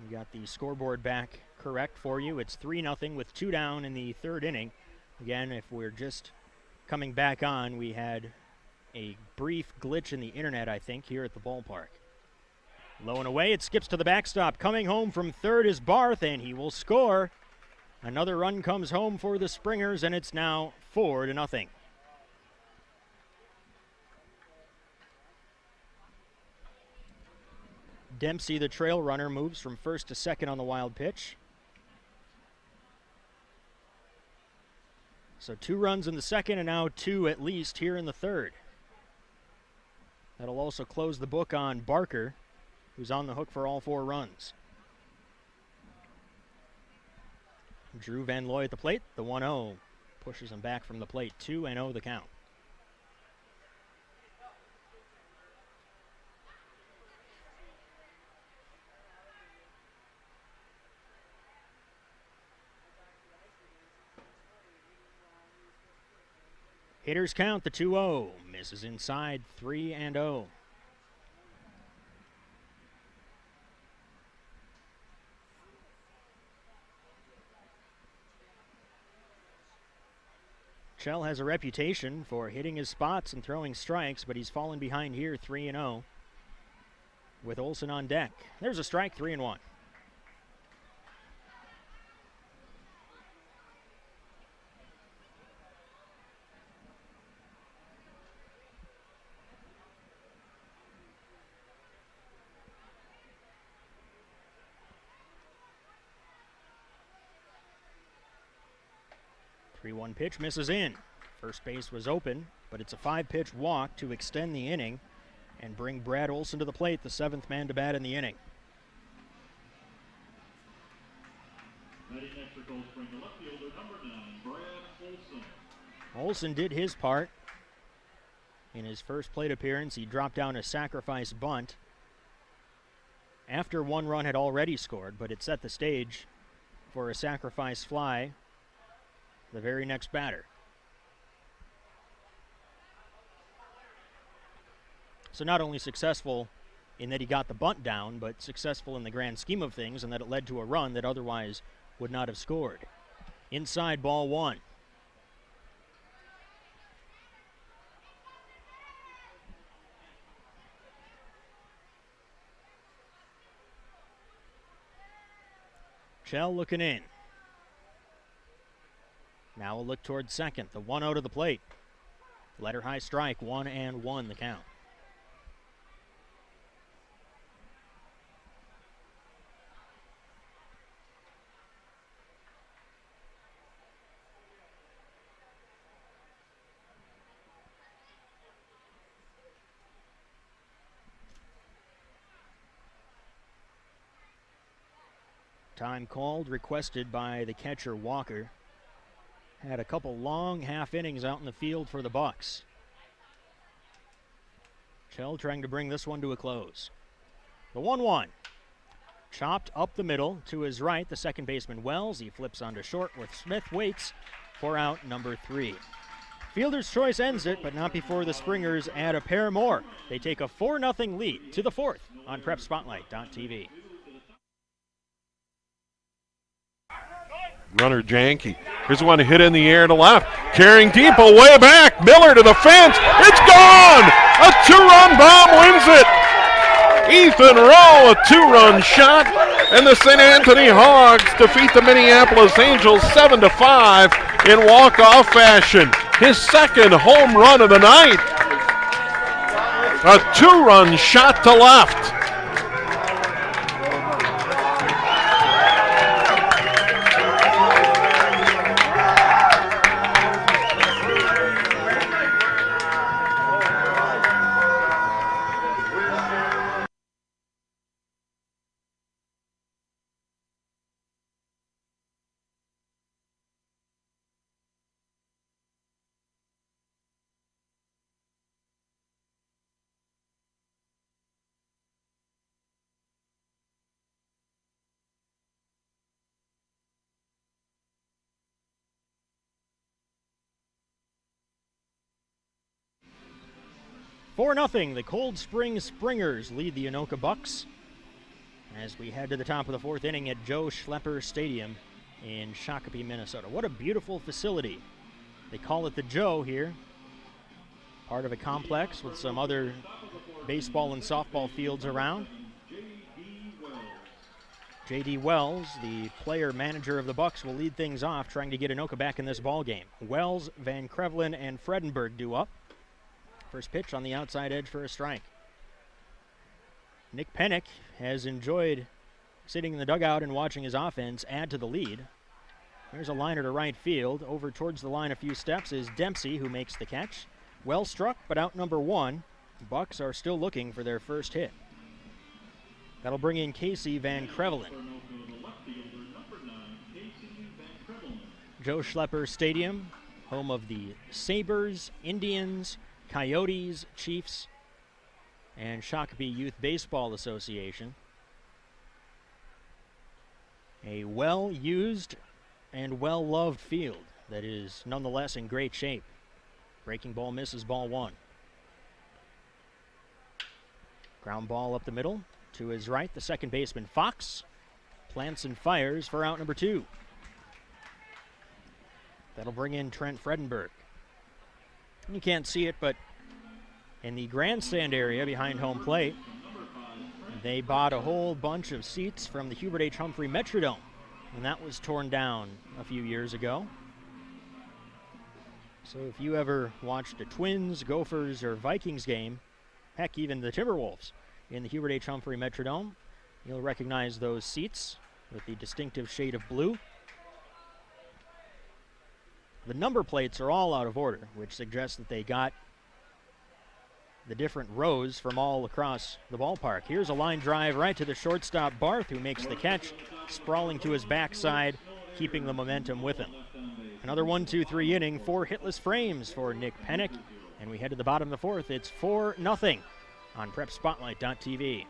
We got the scoreboard back correct for you. It's 3-0 with 2 down in the 3rd inning. Again, if we're just coming back on, we had a brief glitch in the internet, I think, here at the ballpark. Low and away, it skips to the backstop. Coming home from 3rd is Barth, and he will score. Another run comes home for the Springers, and it's now 4-0. Dempsey, the trail runner, moves from 1st to 2nd on the wild pitch. So 2 runs in the 2nd, and now 2 at least here in the 3rd. That'll also close the book on Barker, who's on the hook for all 4 runs. Drew Van Looy at the plate, the 1-0. Pushes him back from the plate, 2-0 the count. Hitters count, the 2-0. Misses inside, 3-0. Chell has a reputation for hitting his spots and throwing strikes, but he's fallen behind here, 3-0. With Olson on deck. There's a strike, 3-1. One pitch misses in. First base was open, but it's a 5-pitch walk to extend the inning and bring Brad Olson to the plate, the 7th man to bat in the inning. Batting next for Cold Spring, the left fielder, number 9, Brad Olson. Olson did his part. In his first plate appearance, he dropped down a sacrifice bunt after 1 run had already scored, but it set the stage for a sacrifice fly the very next batter. So not only successful in that he got the bunt down, but successful in the grand scheme of things and that it led to a run that otherwise would not have scored. Inside, ball 1. Chell looking in. Now we'll look towards second. The 1-0 to the plate. Letter high strike, 1-1 the count. Time called, requested by the catcher Walker. Had a couple long half innings out in the field for the Bucs. Chell trying to bring this one to a close. The 1-1. Chopped up the middle to his right, the second baseman Wells. He flips onto short where Smith waits for out number 3. Fielder's choice ends it, but not before the Springers add a pair more. They take a 4-0 lead to the 4th on PrepSpotlight.tv. Runner Janke. Here's one hit in the air to left. Carrying deep, away back. Miller to the fence. It's gone! A 2-run bomb wins it. Ethan Rowe, a 2-run shot. And the St. Anthony Hogs defeat the Minneapolis Angels 7-5 in walk-off fashion. His second home run of the night. A 2-run shot to left. 4-0, the Cold Spring Springers lead the Anoka Bucs as we head to the top of the fourth inning at Joe Schlepper Stadium in Shakopee, Minnesota. What a beautiful facility. They call it the Joe here. Part of a complex with some other baseball and softball fields around. J.D. Wells, the player manager of the Bucs, will lead things off, trying to get Anoka back in this ball game. Wells, Van Krevelen, and Fredenberg due up. First pitch on the outside edge for a strike. Nick Pennick has enjoyed sitting in the dugout and watching his offense add to the lead. There's a liner to right field. Over towards the line a few steps is Dempsey, who makes the catch. Well struck, but out number one. Bucs are still looking for their first hit. That'll bring in Casey Van Krevelen. Joe Schlepper Stadium, home of the Sabres, Indians, Coyotes, Chiefs, and Shakopee Youth Baseball Association. A well-used and well-loved field that is nonetheless in great shape. Breaking ball misses ball one. Ground ball up the middle. To his right, the second baseman Fox plants and fires for out number two. That'll bring in Trent Fredenberg. You can't see it, but in the grandstand area behind home plate, they bought a whole bunch of seats from the Hubert H. Humphrey Metrodome, and that was torn down a few years ago. So if you ever watched a Twins, Gophers, or Vikings game, heck, even the Timberwolves in the Hubert H. Humphrey Metrodome, you'll recognize those seats with the distinctive shade of blue. The number plates are all out of order, which suggests that they got the different rows from all across the ballpark. Here's a line drive right to the shortstop, Barth, who makes the catch, sprawling to his backside, keeping the momentum with him. Another 1-2-3 inning, 4 hitless frames for Nick Pennick, and we head to the bottom of the fourth. It's 4-0 on PrepSpotlight.tv.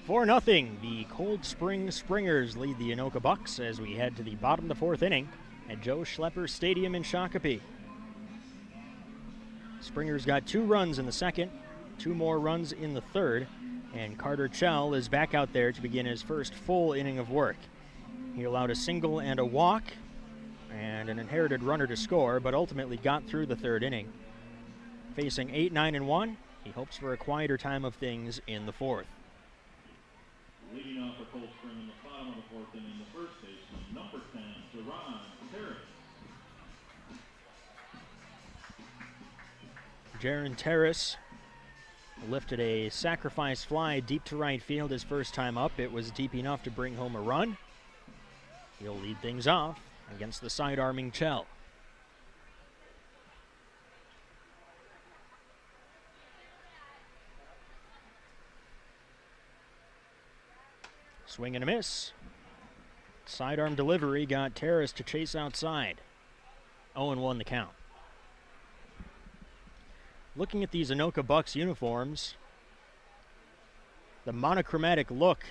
For nothing, the Cold Spring Springers lead the Anoka Bucs as we head to the bottom of the fourth inning at Joe Schlepper Stadium in Shakopee. Springers got 2 runs in the second, 2 more runs in the third, and Carter Chell is back out there to begin his first full inning of work. He allowed a single and a walk and an inherited runner to score, but ultimately got through the third inning. Facing 8-9-1, he hopes for a quieter time of things in the fourth. Leading off for Cold Spring in the bottom of the fourth inning, the first baseman, number 10, Jerron Terrace. Jaron Terrace lifted a sacrifice fly deep to right field his first time up. It was deep enough to bring home a run. He'll lead things off against the side-arming Chell. Swing and a miss. Sidearm delivery got Terrace to chase outside. 0-1 the count. Looking at these Anoka Bucs uniforms, the monochromatic look,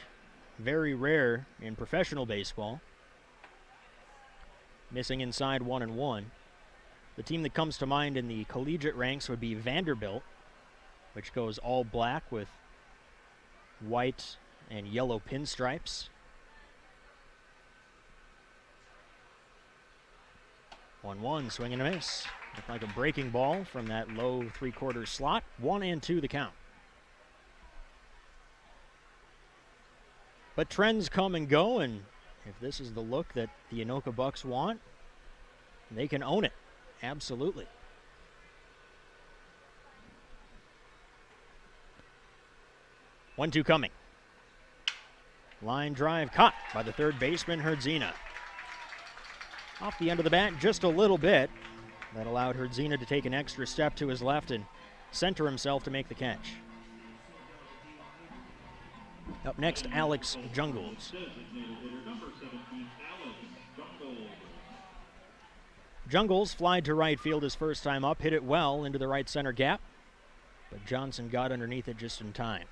very rare in professional baseball. Missing inside 1-1. The team that comes to mind in the collegiate ranks would be Vanderbilt, which goes all black with white and yellow pinstripes. 1-1, swing and a miss. Looked like a breaking ball from that low three-quarter slot. 1-2 the count. But trends come and go, and if this is the look that the Anoka Bucs want, they can own it. Absolutely. One, two coming. Line drive caught by the third baseman, Herdzina. Off the end of the bat just a little bit. That allowed Herdzina to take an extra step to his left and center himself to make the catch. Up next, Alex Jungles. Jungles flied to right field his first time up, hit it well into the right center gap, but Johnson got underneath it just in time.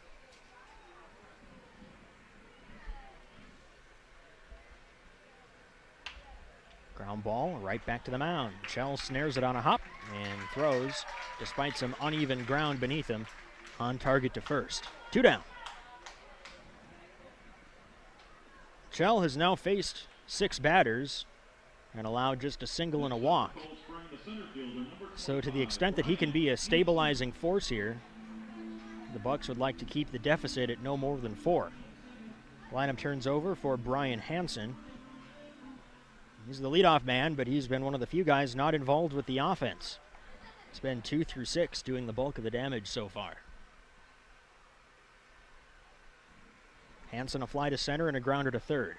Ground ball right back to the mound. Chell snares it on a hop and throws, despite some uneven ground beneath him, on target to first. 2 down. Chell has now faced 6 batters and allowed just a single and a walk. So to the extent that he can be a stabilizing force here, the Bucs would like to keep the deficit at no more than 4. Lineup turns over for Brian Hansen. He's the leadoff man, but he's been one of the few guys not involved with the offense. It's been 2 through 6 doing the bulk of the damage so far. Hansen a fly to center and a grounder to third.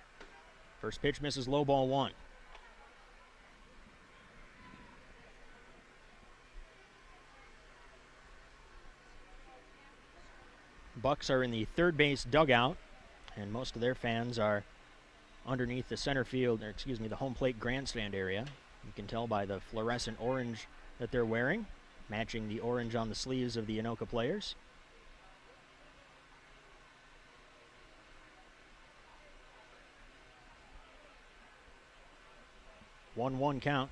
First pitch misses, low ball 1. Bucs are in the third base dugout, and most of their fans are underneath the center field, or the home plate grandstand area. You can tell by the fluorescent orange that they're wearing, matching the orange on the sleeves of the Anoka players. One count.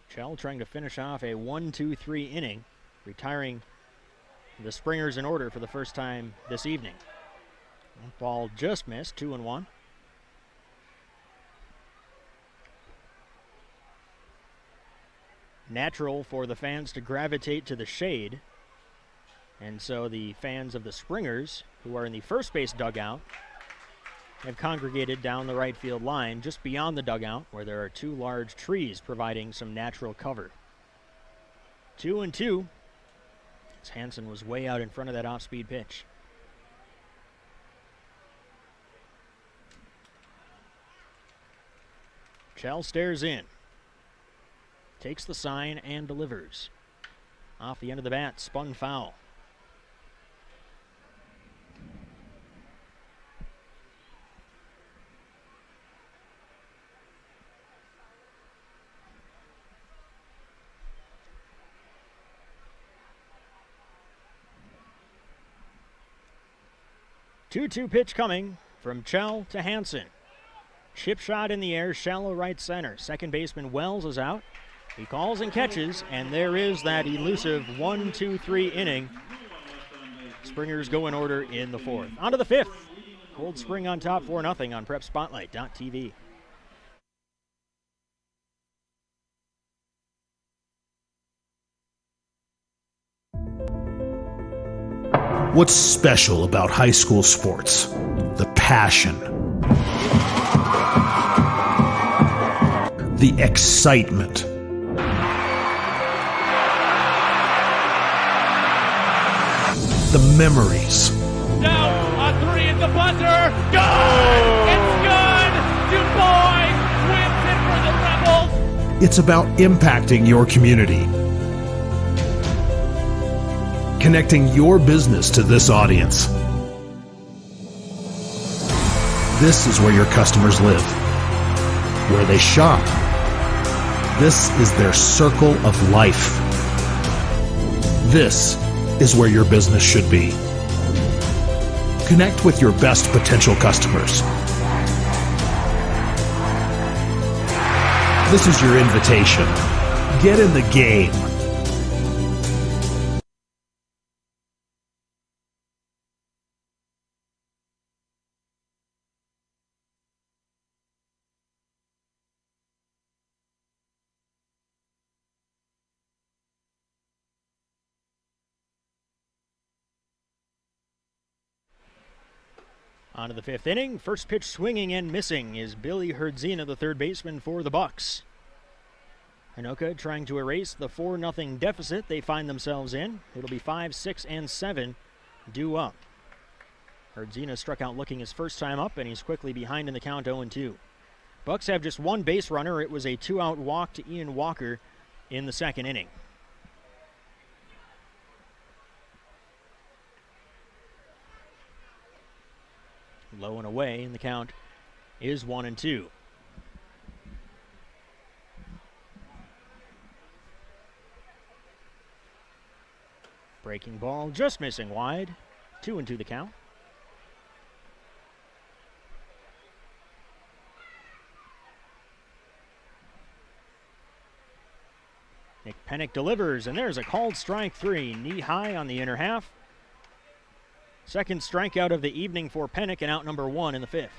Chell trying to finish off a 1-2-3 inning, retiring the Springers in order for the first time this evening. Ball just missed, 2-1. Natural for the fans to gravitate to the shade. And so the fans of the Springers, who are in the first base dugout, have congregated down the right field line just beyond the dugout, where there are 2 large trees providing some natural cover. 2-2. As Hansen was way out in front of that off-speed pitch. Chell stares in. Takes the sign and delivers. Off the end of the bat, spun foul. Two-two pitch coming from Chell to Hansen. Chip shot in the air, shallow right center. Second baseman Wells is out. He calls and catches, and there is that elusive 1-2-3 inning. Springers go in order in the 4th. On to the 5th. Cold Spring on top 4-0 on PrepSpotlight.tv. What's special about high school sports? The passion. The excitement. The memories. Down on 3 at the buzzer. Good! It's good! Du Bois wins it for the Rebels. It's about impacting your community. Connecting your business to this audience. This is where your customers live, where they shop. This is their circle of life. This is where your business should be. Connect with your best potential customers. This is your invitation. Get in the game. On to the fifth inning. First pitch swinging and missing is Billy Herdzina, the third baseman for the Bucs. Anoka trying to erase the 4-0 deficit they find themselves in. It'll be 5, 6, and 7 due up. Herdzina struck out looking his first time up, and he's quickly behind in the count 0-2. Bucs have just one base runner. It was a 2-out walk to Ian Walker in the second inning. Low and away, and the count is 1-2. Breaking ball, just missing wide. 2-2 the count. Nick Pennick delivers, and there's a called strike 3, knee high on the inner half. Second strikeout of the evening for Pennick, and out number 1 in the fifth.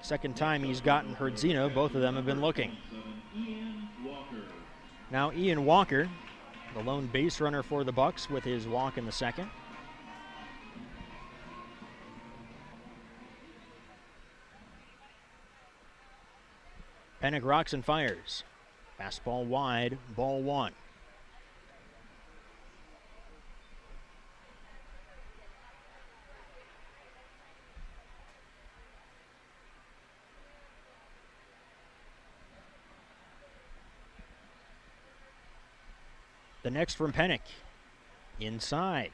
Second time he's gotten Herdzina, both of them have been looking. Now Ian Walker, the lone base runner for the Bucs, with his walk in the second. Pennick rocks and fires. Fastball wide, ball 1. The next from Pennick. Inside.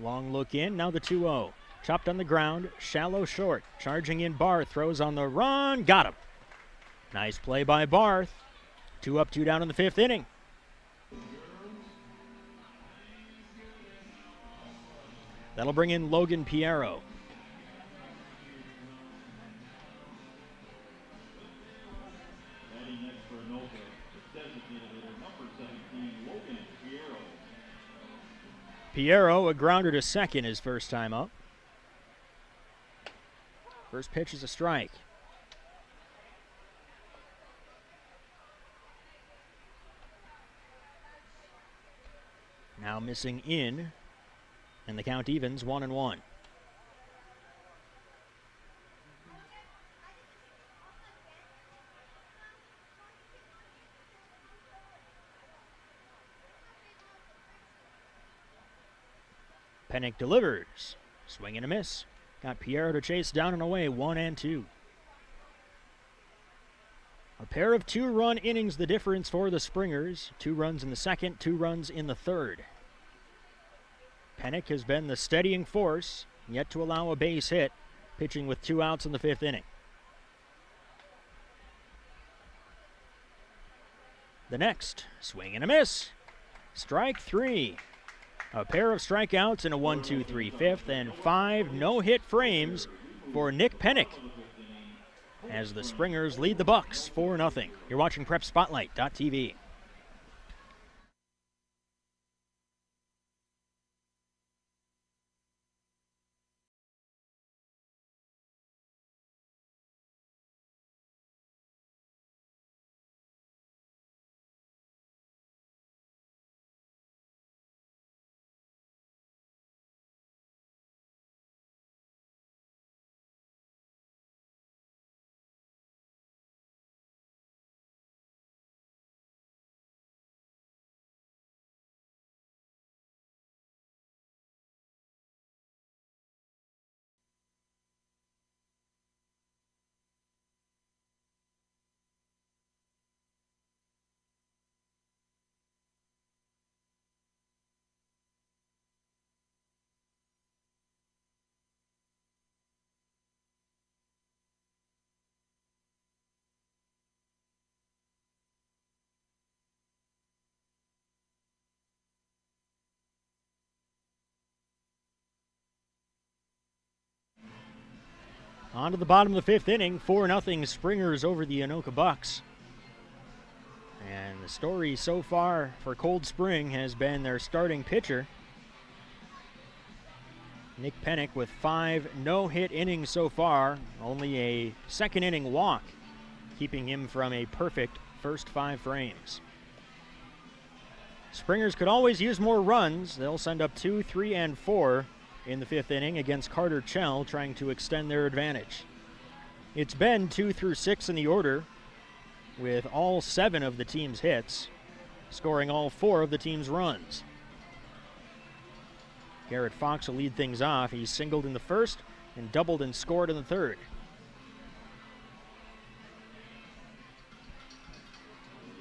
Long look in, now the 2-0. Chopped on the ground, shallow short. Charging in Barth, throws on the run, got him. Nice play by Barth. 2 up, 2 down in the fifth inning. That'll bring in Logan Piero. Batting next for Anoka, designated hitter number 17, Logan Piero. Piero, a grounder to second his first time up. First pitch is a strike. Now missing in, and the count evens 1-1. Pennick delivers. Swing and a miss. Got Piero to chase down and away, 1-2. A pair of 2-run innings, the difference for the Springers. 2 runs in the second, 2 runs in the third. Pennick has been the steadying force, yet to allow a base hit, pitching with 2 outs in the fifth inning. The next, swing and a miss. Strike 3. A pair of strikeouts in a 1-2-3 fifth, and 5 no-hit frames for Nick Pennick as the Springers lead the Bucs 4-0. You're watching PrepSpotlight.tv. On to the bottom of the fifth inning, 4-0 Springers over the Anoka Bucs. And the story so far for Cold Spring has been their starting pitcher, Nick Pennick, with 5 no-hit innings so far, only a second inning walk keeping him from a perfect first 5 frames. Springers could always use more runs. They'll send up 2, 3, and 4 in the 5th inning against Carter Chell, trying to extend their advantage. It's been 2 through 6 in the order, with all 7 of the team's hits, scoring all 4 of the team's runs. Garrett Fox will lead things off. He singled in the first and doubled and scored in the third.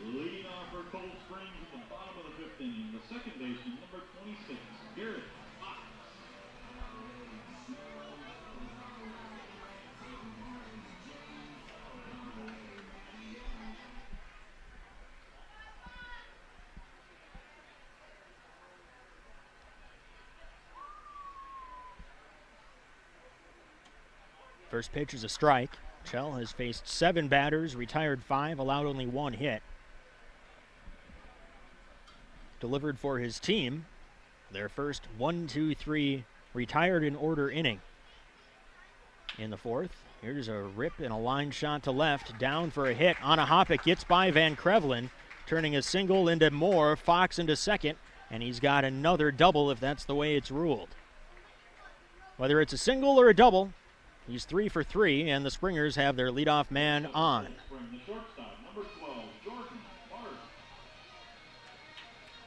Leading off for Cold Springs at the bottom of the 5th inning, the second baseman, number 26, Garrett Fox. First pitch is a strike. Chell has faced 7 batters, retired 5, allowed only 1 hit. Delivered for his team, their first 1-2-3 retired in order inning. In the 4th, here's a rip and a line shot to left, down for a hit. On a hop, it gets by Van Krevlin, turning a single into more. Fox into second, and he's got another double if that's the way it's ruled. Whether it's a single or a double, he's 3 for 3, and the Springers have their leadoff man on.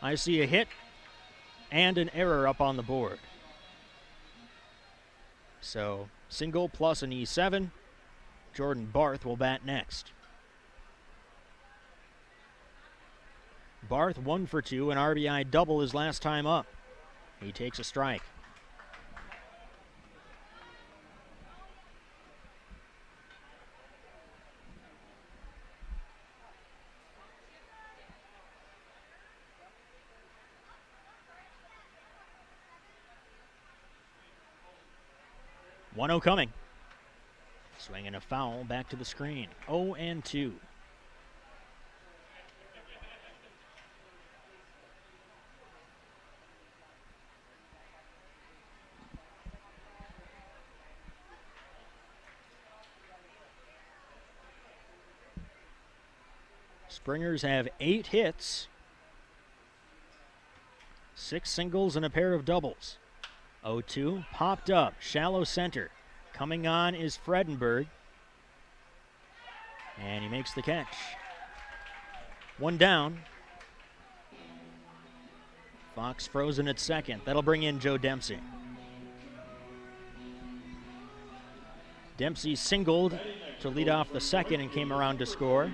I see a hit and an error up on the board. So, single plus an E7. Jordan Barth will bat next. Barth 1 for 2, an RBI double his last time up. He takes a strike. One-oh coming. Swinging a foul back to the screen. 0-2. Springers have 8 hits, 6 singles and a pair of doubles. 0-2, popped up, shallow center. Coming on is Fredenberg. And he makes the catch. 1 down. Fox frozen at second. That'll bring in Joe Dempsey. Dempsey singled to lead off the second and came around to score.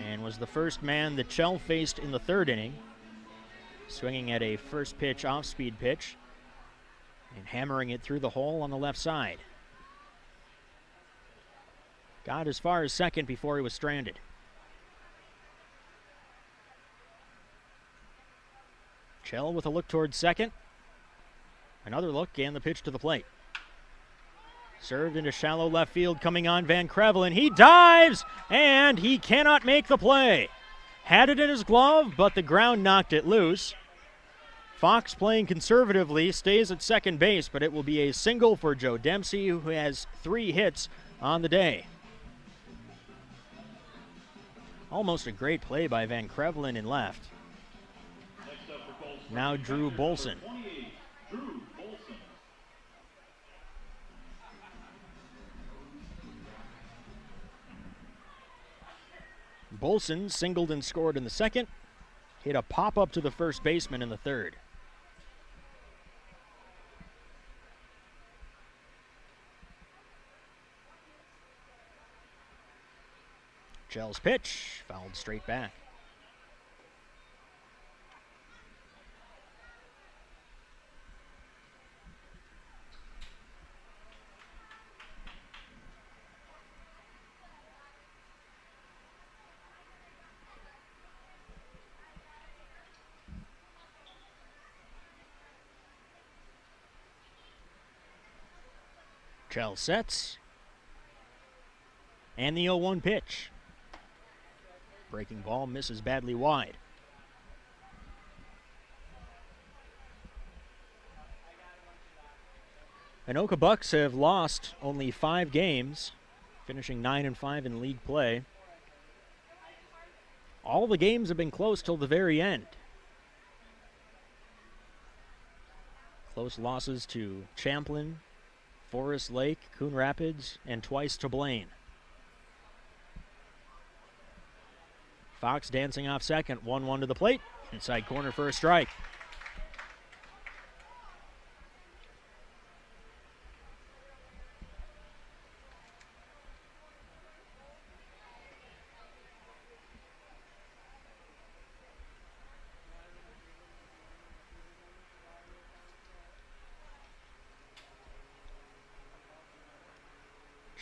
And was the first man that Chell faced in the 3rd inning. Swinging at a first pitch off-speed pitch and hammering it through the hole on the left side. Got as far as second before he was stranded. Chell with a look towards second. Another look and the pitch to the plate. Served into shallow left field, coming on Van Krevlin. He dives and he cannot make the play. Had it in his glove, but the ground knocked it loose. Fox playing conservatively, stays at second base, but it will be a single for Joe Dempsey, who has 3 hits on the day. Almost a great play by Van Krevlin in left. Now Drew Bolson. Bolson singled and scored in the 2nd. Hit a pop-up to the first baseman in the 3rd. Chell's pitch, fouled straight back. Chell sets. And the 0-1 pitch. Breaking ball misses badly wide. Anoka Bucs have lost only 5 games, finishing 9-5 in league play. All the games have been close till the very end. Close losses to Champlin, Forest Lake, Coon Rapids, and twice to Blaine. Fox dancing off second, 1-1 to the plate. Inside corner for a strike.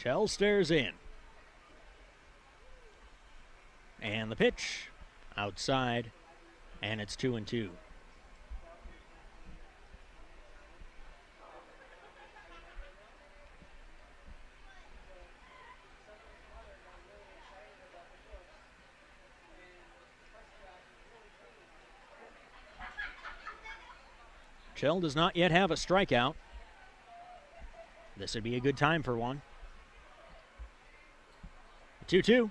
Shell stares in. And the pitch outside, and it's 2-2. Shell does not yet have a strikeout. This would be a good time for one. 2-2.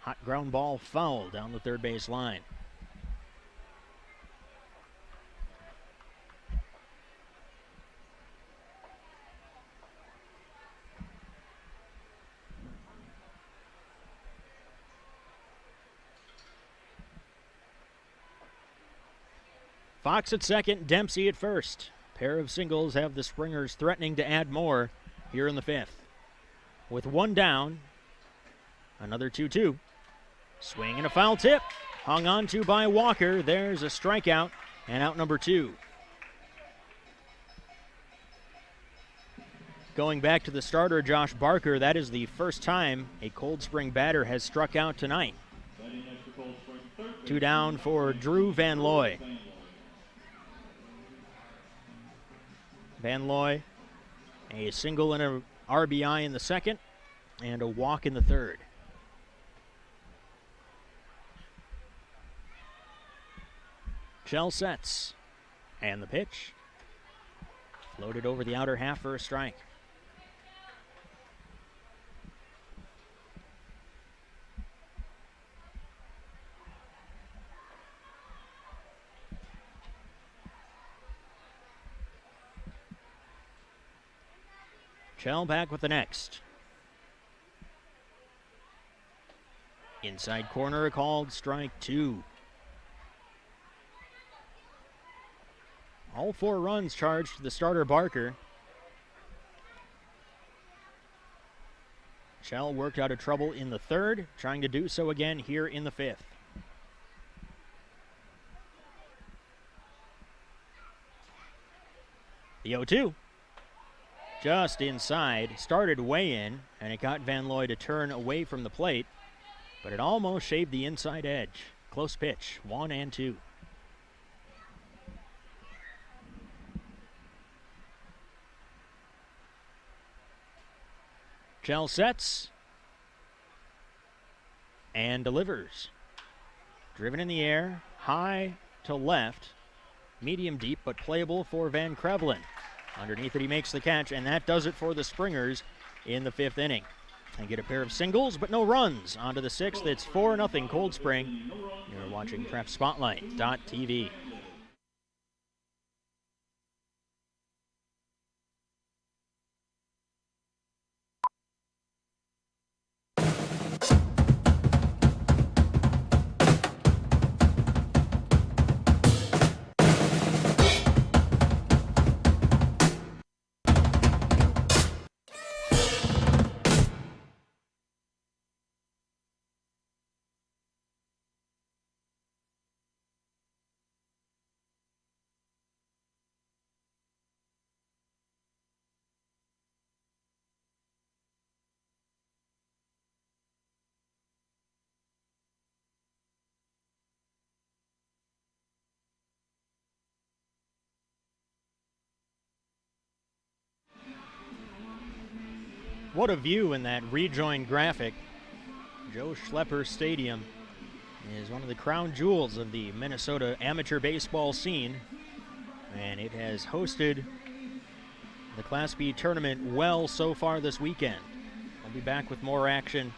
Hot ground ball foul down the third base line. Fox at second, Dempsey at first. Pair of singles have the Springers threatening to add more here in the fifth. With one down, another 2-2. Swing and a foul tip. Hung on to by Walker. There's a strikeout and out number 2. Going back to the starter, Josh Barker, that is the first time a Cold Spring batter has struck out tonight. 2 down for Drew Van Looy. Van Looy, a single and a RBI in the second, and a walk in the third. Shell sets, and the pitch. Floated over the outer half for a strike. Shell back with the next. Inside corner called strike 2. All 4 runs charged to the starter Barker. Shell worked out of trouble in the third, trying to do so again here in the fifth. The 0-2. Just inside, started way in, and it got Van Looy to turn away from the plate, but it almost shaved the inside edge. Close pitch, 1-2. Shell sets and delivers. Driven in the air, high to left, medium deep, but playable for Van Krevlin. Underneath it, he makes the catch, and that does it for the Springers in the fifth inning. They get a pair of singles, but no runs. On to the sixth, it's 4-0 Cold Spring. You're watching PrepSpotlight.tv. What a view in that rejoin graphic. Joe Schlepper Stadium is one of the crown jewels of the Minnesota amateur baseball scene, and it has hosted the Class B tournament well so far this weekend. We'll be back with more action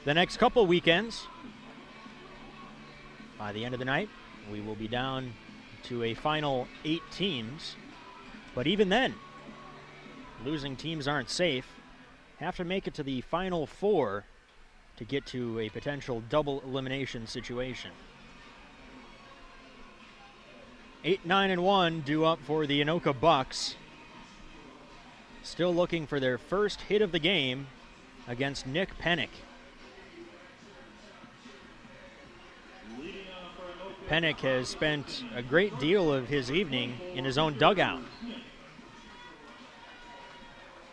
the next couple weekends. By the end of the night, we will be down to a final 8 teams. But even then, losing teams aren't safe. Have to make it to the final 4 to get to a potential double elimination situation. 8-9-1 due up for the Anoka Bucs. Still looking for their first hit of the game against Nick Pennick. Pennick has spent a great deal of his evening in his own dugout.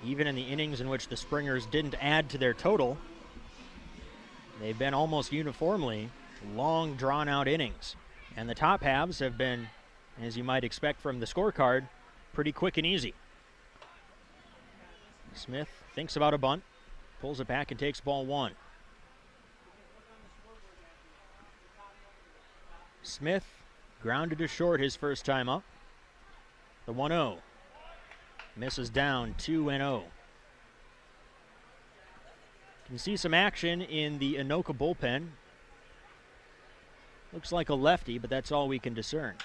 Even in the innings in which the Springers didn't add to their total, they've been almost uniformly long, drawn-out innings. And the top halves have been, as you might expect from the scorecard, pretty quick and easy. Smith thinks about a bunt, pulls it back and takes ball 1. Smith grounded to short his first time up. The 1-0. Misses down 2-0. You can see some action in the Anoka bullpen. Looks like a lefty, but that's all we can discern.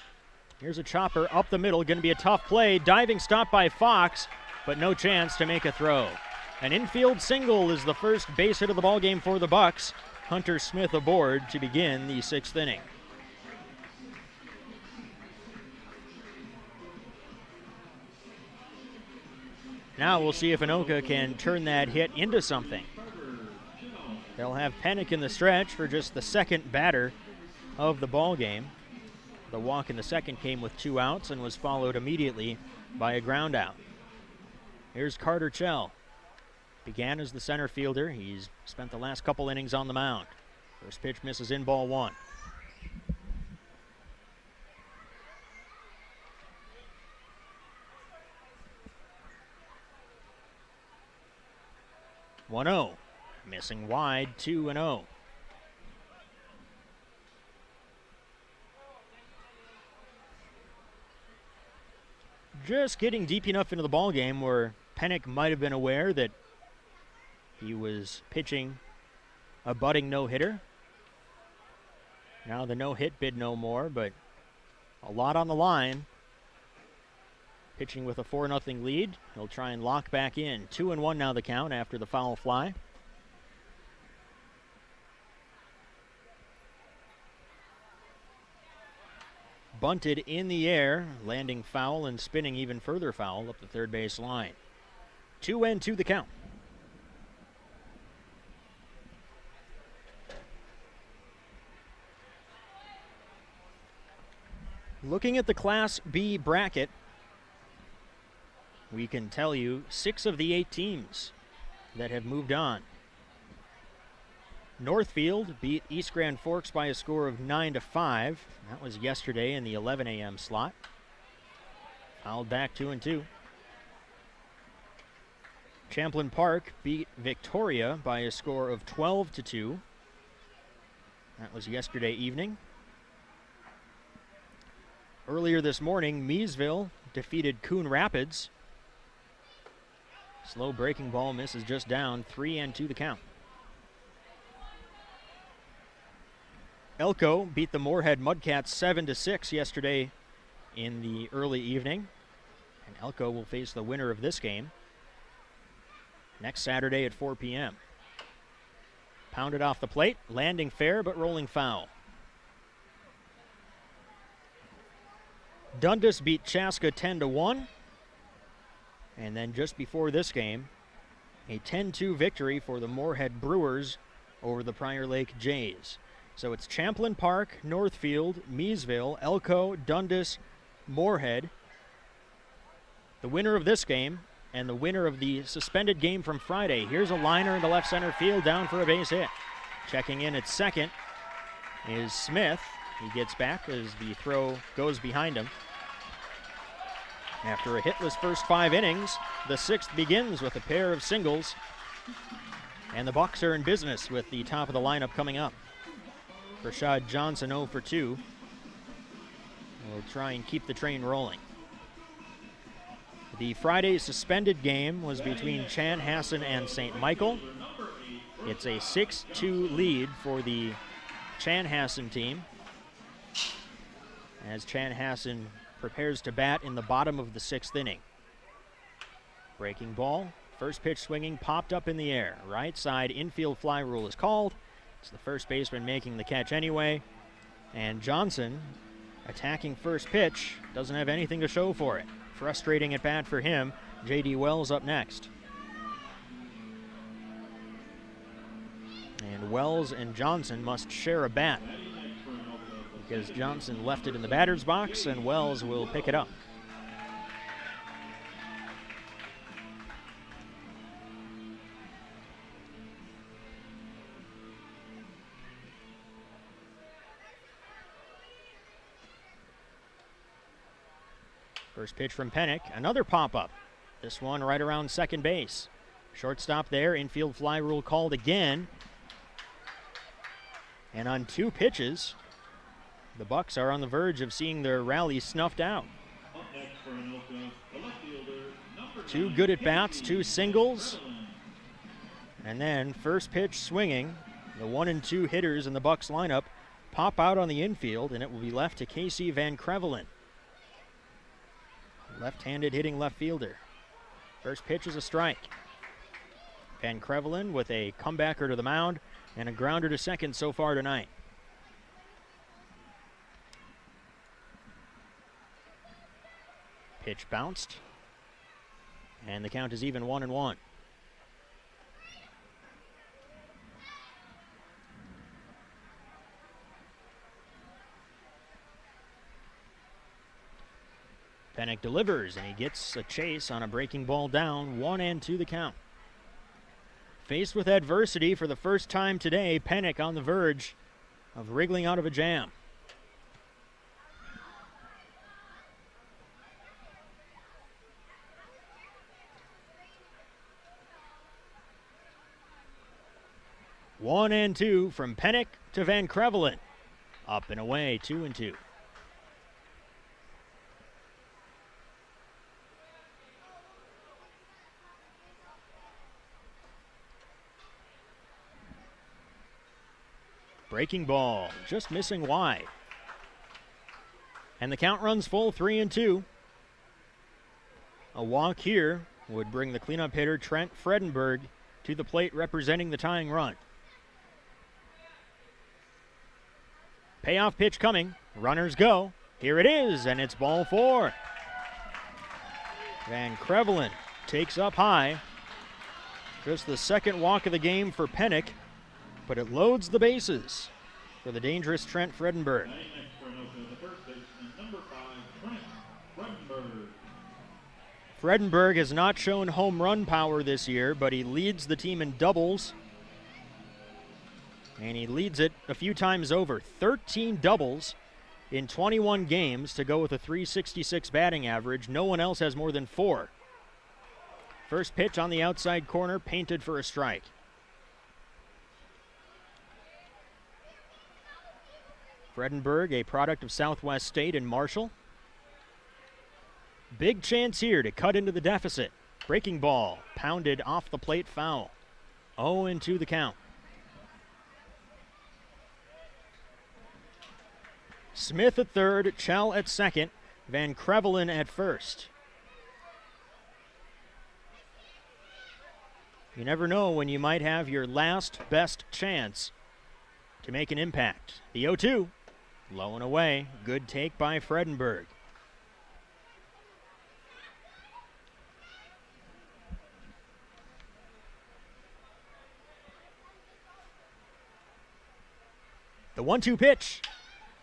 Here's a chopper up the middle. Going to be a tough play. Diving stop by Fox, but no chance to make a throw. An infield single is the first base hit of the ballgame for the Bucs. Hunter Smith aboard to begin the 6th inning. Now we'll see if Anoka can turn that hit into something. They'll have Pennick in the stretch for just the second batter of the ball game. The walk in the second came with 2 outs and was followed immediately by a ground out. Here's Carter Chell. Began as the center fielder. He's spent the last couple innings on the mound. First pitch misses in, ball 1. Missing wide, 2-0. Just getting deep enough into the ball game where Pennick might have been aware that he was pitching a budding no-hitter. Now the no-hit bid no more, but a lot on the line. Pitching with a 4-0 lead. He'll try and lock back in. 2-1 now the count after the foul fly. Bunted in the air, landing foul and spinning even further foul up the third base line. 2-2 the count. Looking at the Class B bracket, we can tell you 6 of the 8 teams that have moved on. Northfield beat East Grand Forks by a score of 9-5. That was yesterday in the 11 a.m. slot. Fouled back 2-2. Champlain Park beat Victoria by a score of 12-2. That was yesterday evening. Earlier this morning, Meesville defeated Coon Rapids. Slow breaking ball misses just down, 3-2 the count. Elko beat the Moorhead Mudcats 7-6 yesterday in the early evening. And Elko will face the winner of this game next Saturday at 4 p.m. Pounded off the plate, landing fair but rolling foul. Dundas beat Chaska 10-1. And then just before this game, a 10-2 victory for the Moorhead Brewers over the Prior Lake Jays. So it's Champlain Park, Northfield, Meesville, Elko, Dundas, Moorhead. The winner of this game and the winner of the suspended game from Friday. Here's a liner in the left center field, down for a base hit. Checking in at second is Smith. He gets back as the throw goes behind him. After a hitless first 5 innings, the 6th begins with a pair of singles. And the Bucs are in business with the top of the lineup coming up. Rashad Johnson 0 for 2. We'll try and keep the train rolling. The Friday suspended game was between Chanhassen and St. Michael. It's a 6-2 lead for the Chanhassen team as Chanhassen prepares to bat in the bottom of the 6th inning. Breaking ball, first pitch swinging, popped up in the air. Right side infield fly rule is called. It's the first baseman making the catch anyway. And Johnson, attacking first pitch, doesn't have anything to show for it. Frustrating at bat for him. J.D. Wells up next. And Wells and Johnson must share a bat because Johnson left it in the batter's box and Wells will pick it up. First pitch from Pennick, another pop-up. This one right around second base. Shortstop there, infield fly rule called again. And on 2 pitches, the Bucs are on the verge of seeing their rally snuffed out. 2 good at-bats, 2 singles. And then first pitch swinging. The 1 and 2 hitters in the Bucs lineup pop out on the infield, and it will be left to Casey Van Crevelen. Left-handed hitting left fielder. First pitch is a strike. Van Crevelen with a comebacker to the mound and a grounder to second so far tonight. Pitch bounced, and the count is even 1-1. Pennick delivers, and he gets a chase on a breaking ball down, 1-2 the count. Faced with adversity for the first time today, Pennick on the verge of wriggling out of a jam. One and two from Pennick to Van Crevelen. Up and away, 2-2. Breaking ball, just missing wide. And the count runs full, 3-2. A walk here would bring the cleanup hitter Trent Fredenberg to the plate representing the tying run. Payoff pitch coming, runners go. Here it is, and it's ball 4. Van Crevelen takes up high. Just the second walk of the game for Pennick, but it loads the bases for the dangerous Trent Fredenberg. Fredenberg has not shown home run power this year, but he leads the team in doubles. And he leads it a few times over. 13 doubles in 21 games to go with a .366 batting average. No one else has more than 4. First pitch on the outside corner, painted for a strike. Fredenberg, a product of Southwest State and Marshall. Big chance here to cut into the deficit. Breaking ball, pounded off the plate, foul. 0-2 the count. Smith at third, Chell at second, Van Crevelen at first. You never know when you might have your last best chance to make an impact. The 0-2, low and away. Good take by Fredenberg. The 1-2 pitch.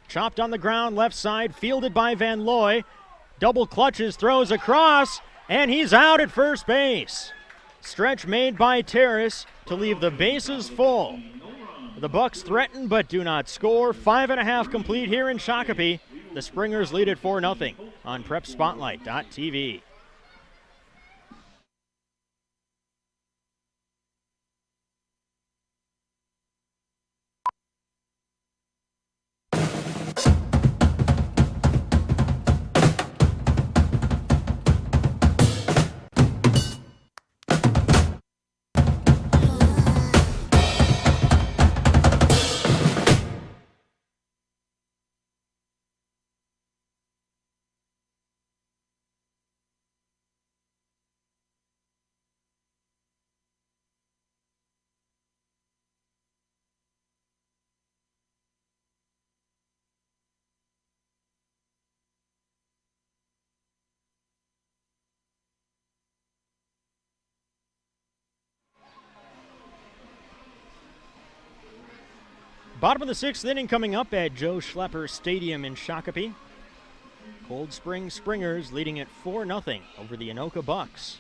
Chopped on the ground, left side, fielded by Van Looy. Double clutches, throws across, and he's out at first base. Stretch made by Terrace to leave the bases full. The Bucs threaten but do not score. 5.5 complete here in Shakopee. The Springers lead at 4-0 on PrepSpotlight.tv. Bottom of the 6th inning coming up at Joe Schlepper Stadium in Shakopee. Cold Spring Springers leading at 4-0 over the Anoka Bucs.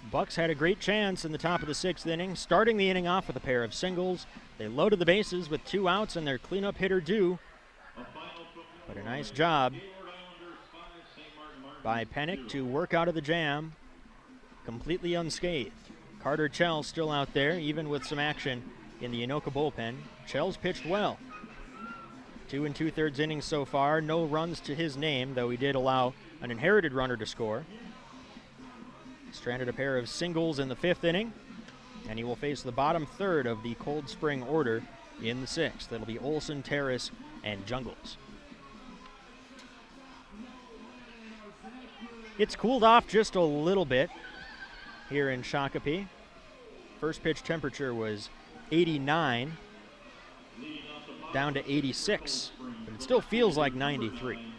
Bucs had a great chance in the top of the 6th inning, starting the inning off with a pair of singles. They loaded the bases with 2 outs and their cleanup hitter due. But a nice job by Pennick to work out of the jam completely unscathed. Carter Chell still out there, even with some action in the Anoka bullpen. Chell's pitched well. 2 2/3 innings so far, no runs to his name, though he did allow an inherited runner to score. Stranded a pair of singles in the 5th inning, and he will face the bottom third of the Cold Spring order in the 6th. That'll be Olson, Terrace, and Jungles. It's cooled off just a little bit here in Shakopee. First pitch temperature was 89, down to 86, but it still feels like 93.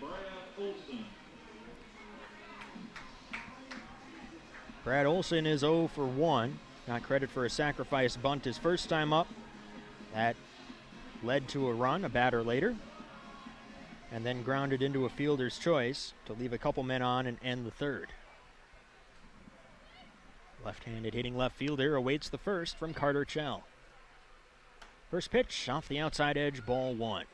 Brad Olson is 0 for 1. Got credit for a sacrifice bunt his first time up. That led to a run, a batter later, and then grounded into a fielder's choice to leave a couple men on and end the 3rd. Left-handed hitting left fielder awaits the first from Carter Chell. First pitch off the outside edge, ball 1.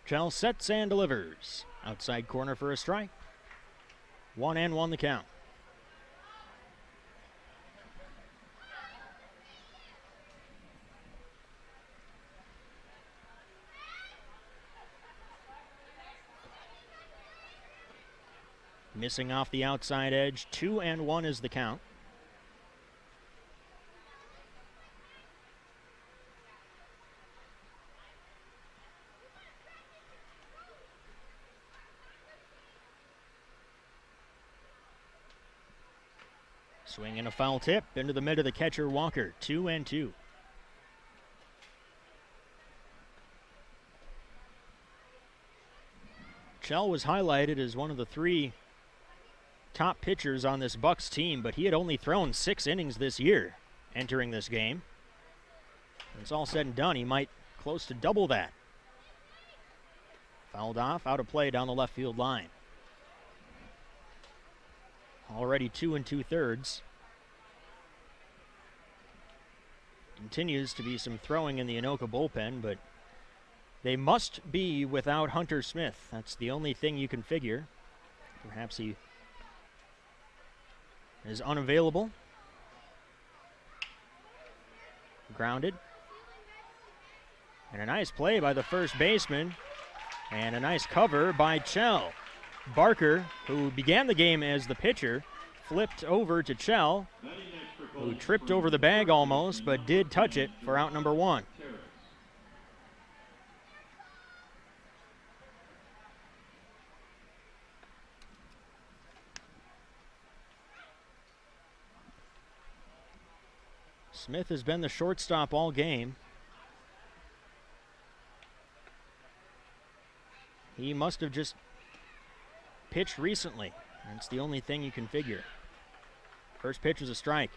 Chell sets and delivers. Outside corner for a strike. 1-1 the count. Missing off the outside edge. 2-1 is the count. Swing and a foul tip into the mid of the catcher Walker. 2-2. Chell was highlighted as one of the 3 top pitchers on this Bucs team, but he had only thrown 6 innings this year entering this game. When it's all said and done, he might close to double that. Fouled off, out of play down the left field line. Already 2 2/3. Continues to be some throwing in the Anoka bullpen, but they must be without Hunter Smith. That's the only thing you can figure. Perhaps he is unavailable. Grounded. And a nice play by the first baseman. And a nice cover by Chell. Barker, who began the game as the pitcher, flipped over to Chell, who tripped over the bag almost, but did touch it for out number 1. Smith has been the shortstop all game. He must have just pitched recently. That's the only thing you can figure. First pitch is a strike.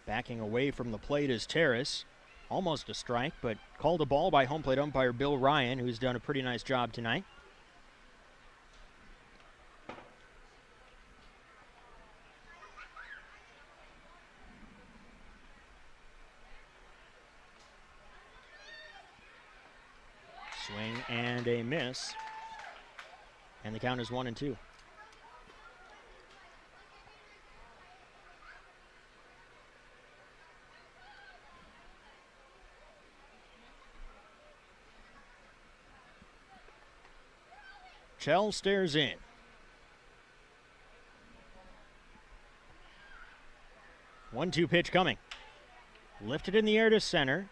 Backing away from the plate is Terrace. Almost a strike, but called a ball by home plate umpire Bill Ryan, who's done a pretty nice job tonight. Swing and a miss. And the count is 1-2. Chell stares in. 1-2 pitch coming. Lifted in the air to center.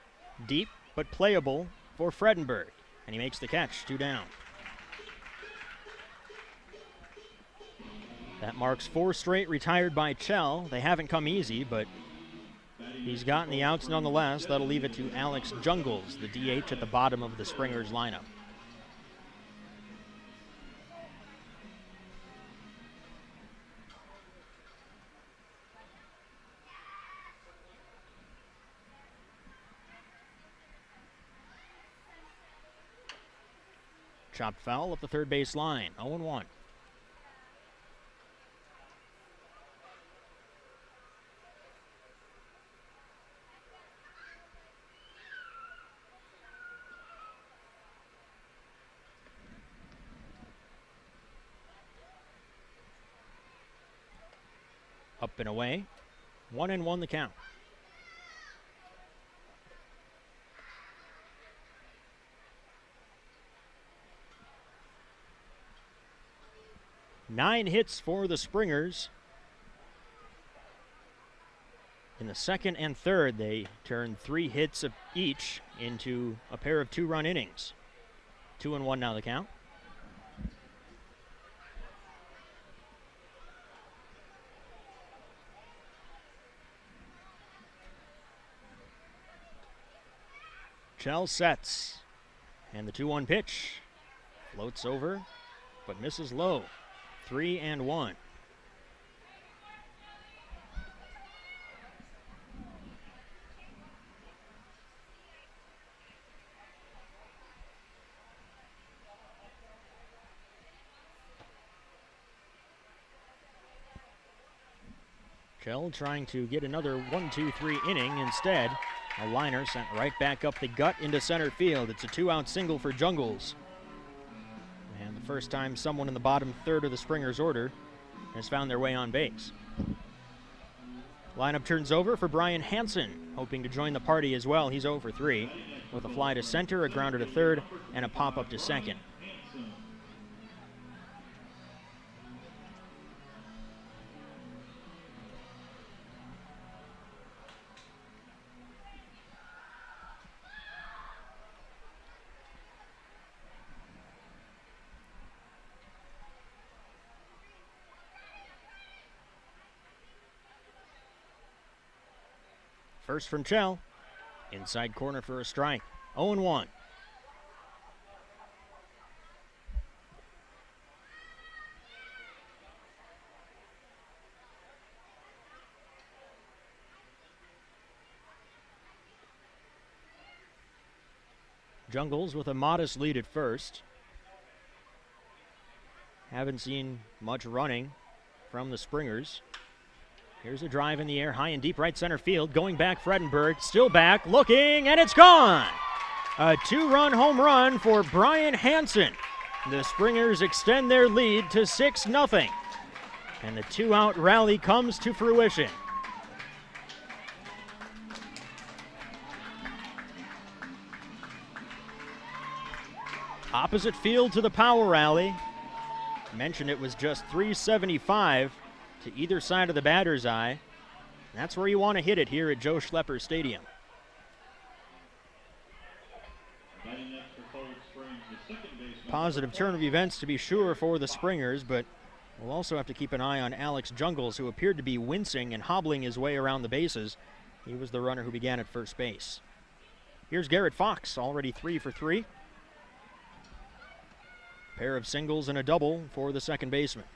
Deep but playable for Fredenberg. And he makes the catch, 2 down. That marks 4 straight retired by Chell. They haven't come easy, but he's gotten the outs nonetheless. That'll leave it to Alex Jungles, the DH at the bottom of the Springers lineup. Chopped foul up the third base line, 0-1. Up and away, 1-1 the count. Nine hits for the Springers. In the second and third, they turned 3 hits of each into a pair of 2-run innings. 2-1 now the count. Chell sets, and the 2-1 pitch floats over, but misses low. 3-1. Chell trying to get another 1-2-3 inning. Instead, a liner sent right back up the gut into center field. It's a 2-out single for Jungles. And the first time someone in the bottom third of the Springers order has found their way on base. Lineup turns over for Brian Hansen, hoping to join the party as well. He's 0 for 3 with a fly to center, a grounder to third, and a pop-up to second. First from Chell. Inside corner for a strike. 0-1. Jungles with a modest lead at first. Haven't seen much running from the Springers. Here's a drive in the air, high and deep right center field. Going back, Fredenberg, still back, looking, and it's gone! A 2-run home run for Brian Hansen. The Springers extend their lead to 6-0. And the 2-out rally comes to fruition. Opposite field to the power rally. Mentioned it was just 375 to either side of the batter's eye. That's where you want to hit it here at Joe Schlepper Stadium. Positive turn of events to be sure for the Springers, but we'll also have to keep an eye on Alex Jungles, who appeared to be wincing and hobbling his way around the bases. He was the runner who began at first base. Here's Garrett Fox, already 3 for 3. Pair of singles and a double for the second baseman.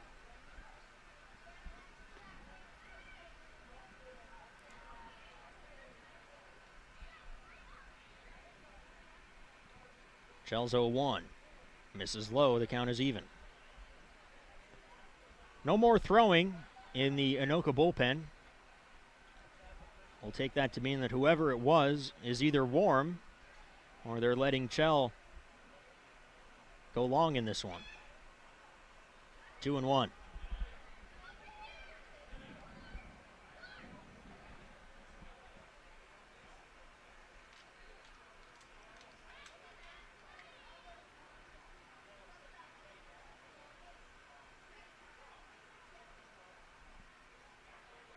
Chell's 0-1. Misses low, the count is even. No more throwing in the Anoka bullpen. We'll take that to mean that whoever it was is either warm or they're letting Chell go long in this one. 2-1.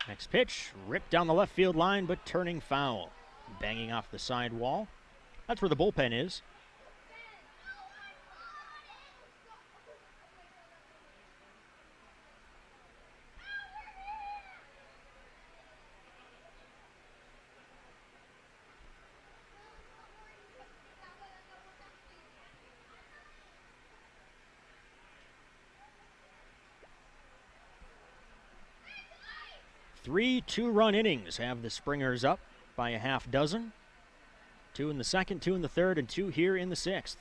Next pitch, ripped down the left field line, but turning foul. Banging off the side wall. That's where the bullpen is. 3 2-run innings have the Springers up by a half dozen. 2 in the second, 2 in the third, and 2 here in the sixth.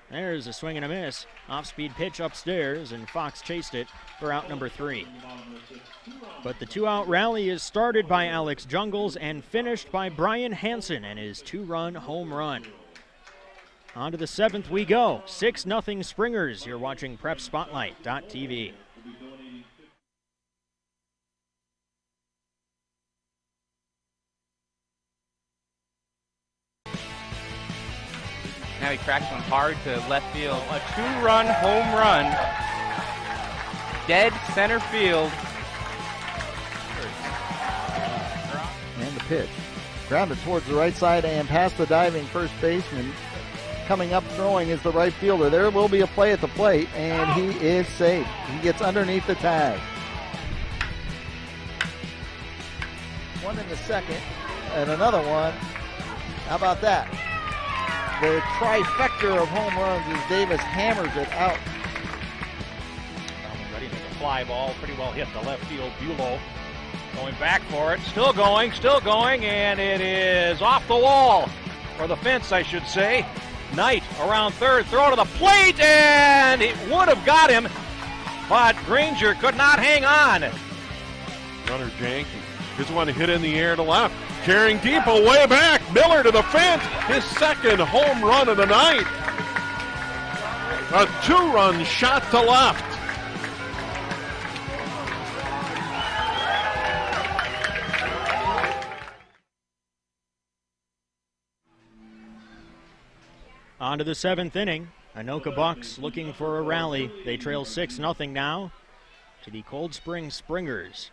There's a swing and a miss. Off-speed pitch upstairs, and Fox chased it for out number 3. But the 2-out rally is started by Alex Jungles and finished by Brian Hansen and his 2-run home run. On to the 7th we go. 6-0 Springers. You're watching PrepSpotlight.tv. Now he cracks one hard to left field. A 2-run home run. Dead center field. And the pitch. Grounded towards the right side and past the diving first baseman. Coming up throwing is the right fielder. There will be a play at the plate, and he is safe. He gets underneath the tag. 1 in the second, and another one. How about that? The trifecta of home runs as Davis hammers it out. Ready to make a fly ball, pretty well hit the left field. Bulow going back for it, still going, and it is off the wall, or the fence, I should say. Knight around third, throw to the plate, and it would have got him, but Granger could not hang on. Runner Janke. Here's one hit in the air to left. Carrying deep away back. Miller to the fence. His second home run of the night. A 2-run shot to left. On to the 7th inning. Anoka Bucs looking for a rally. They trail 6-0 now to the Cold Spring Springers.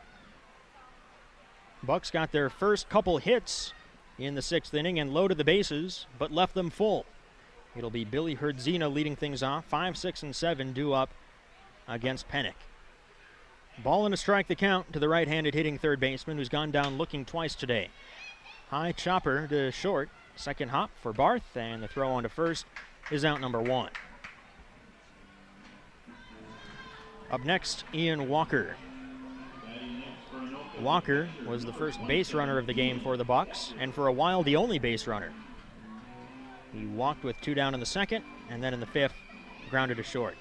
Bucs got their first couple hits in the 6th inning and loaded the bases, but left them full. It'll be Billy Herdzina leading things off. 5, 6, and 7 due up against Pennick. Ball and a strike the count to the right-handed hitting third baseman who's gone down looking twice today. High chopper to short. Second hop for Barth, and the throw on to first is out number 1. Up next, Ian Walker. Walker was the first base runner of the game for the Bucs, and for a while the only base runner. He walked with 2 down in the second, and then in the 5th, grounded to short.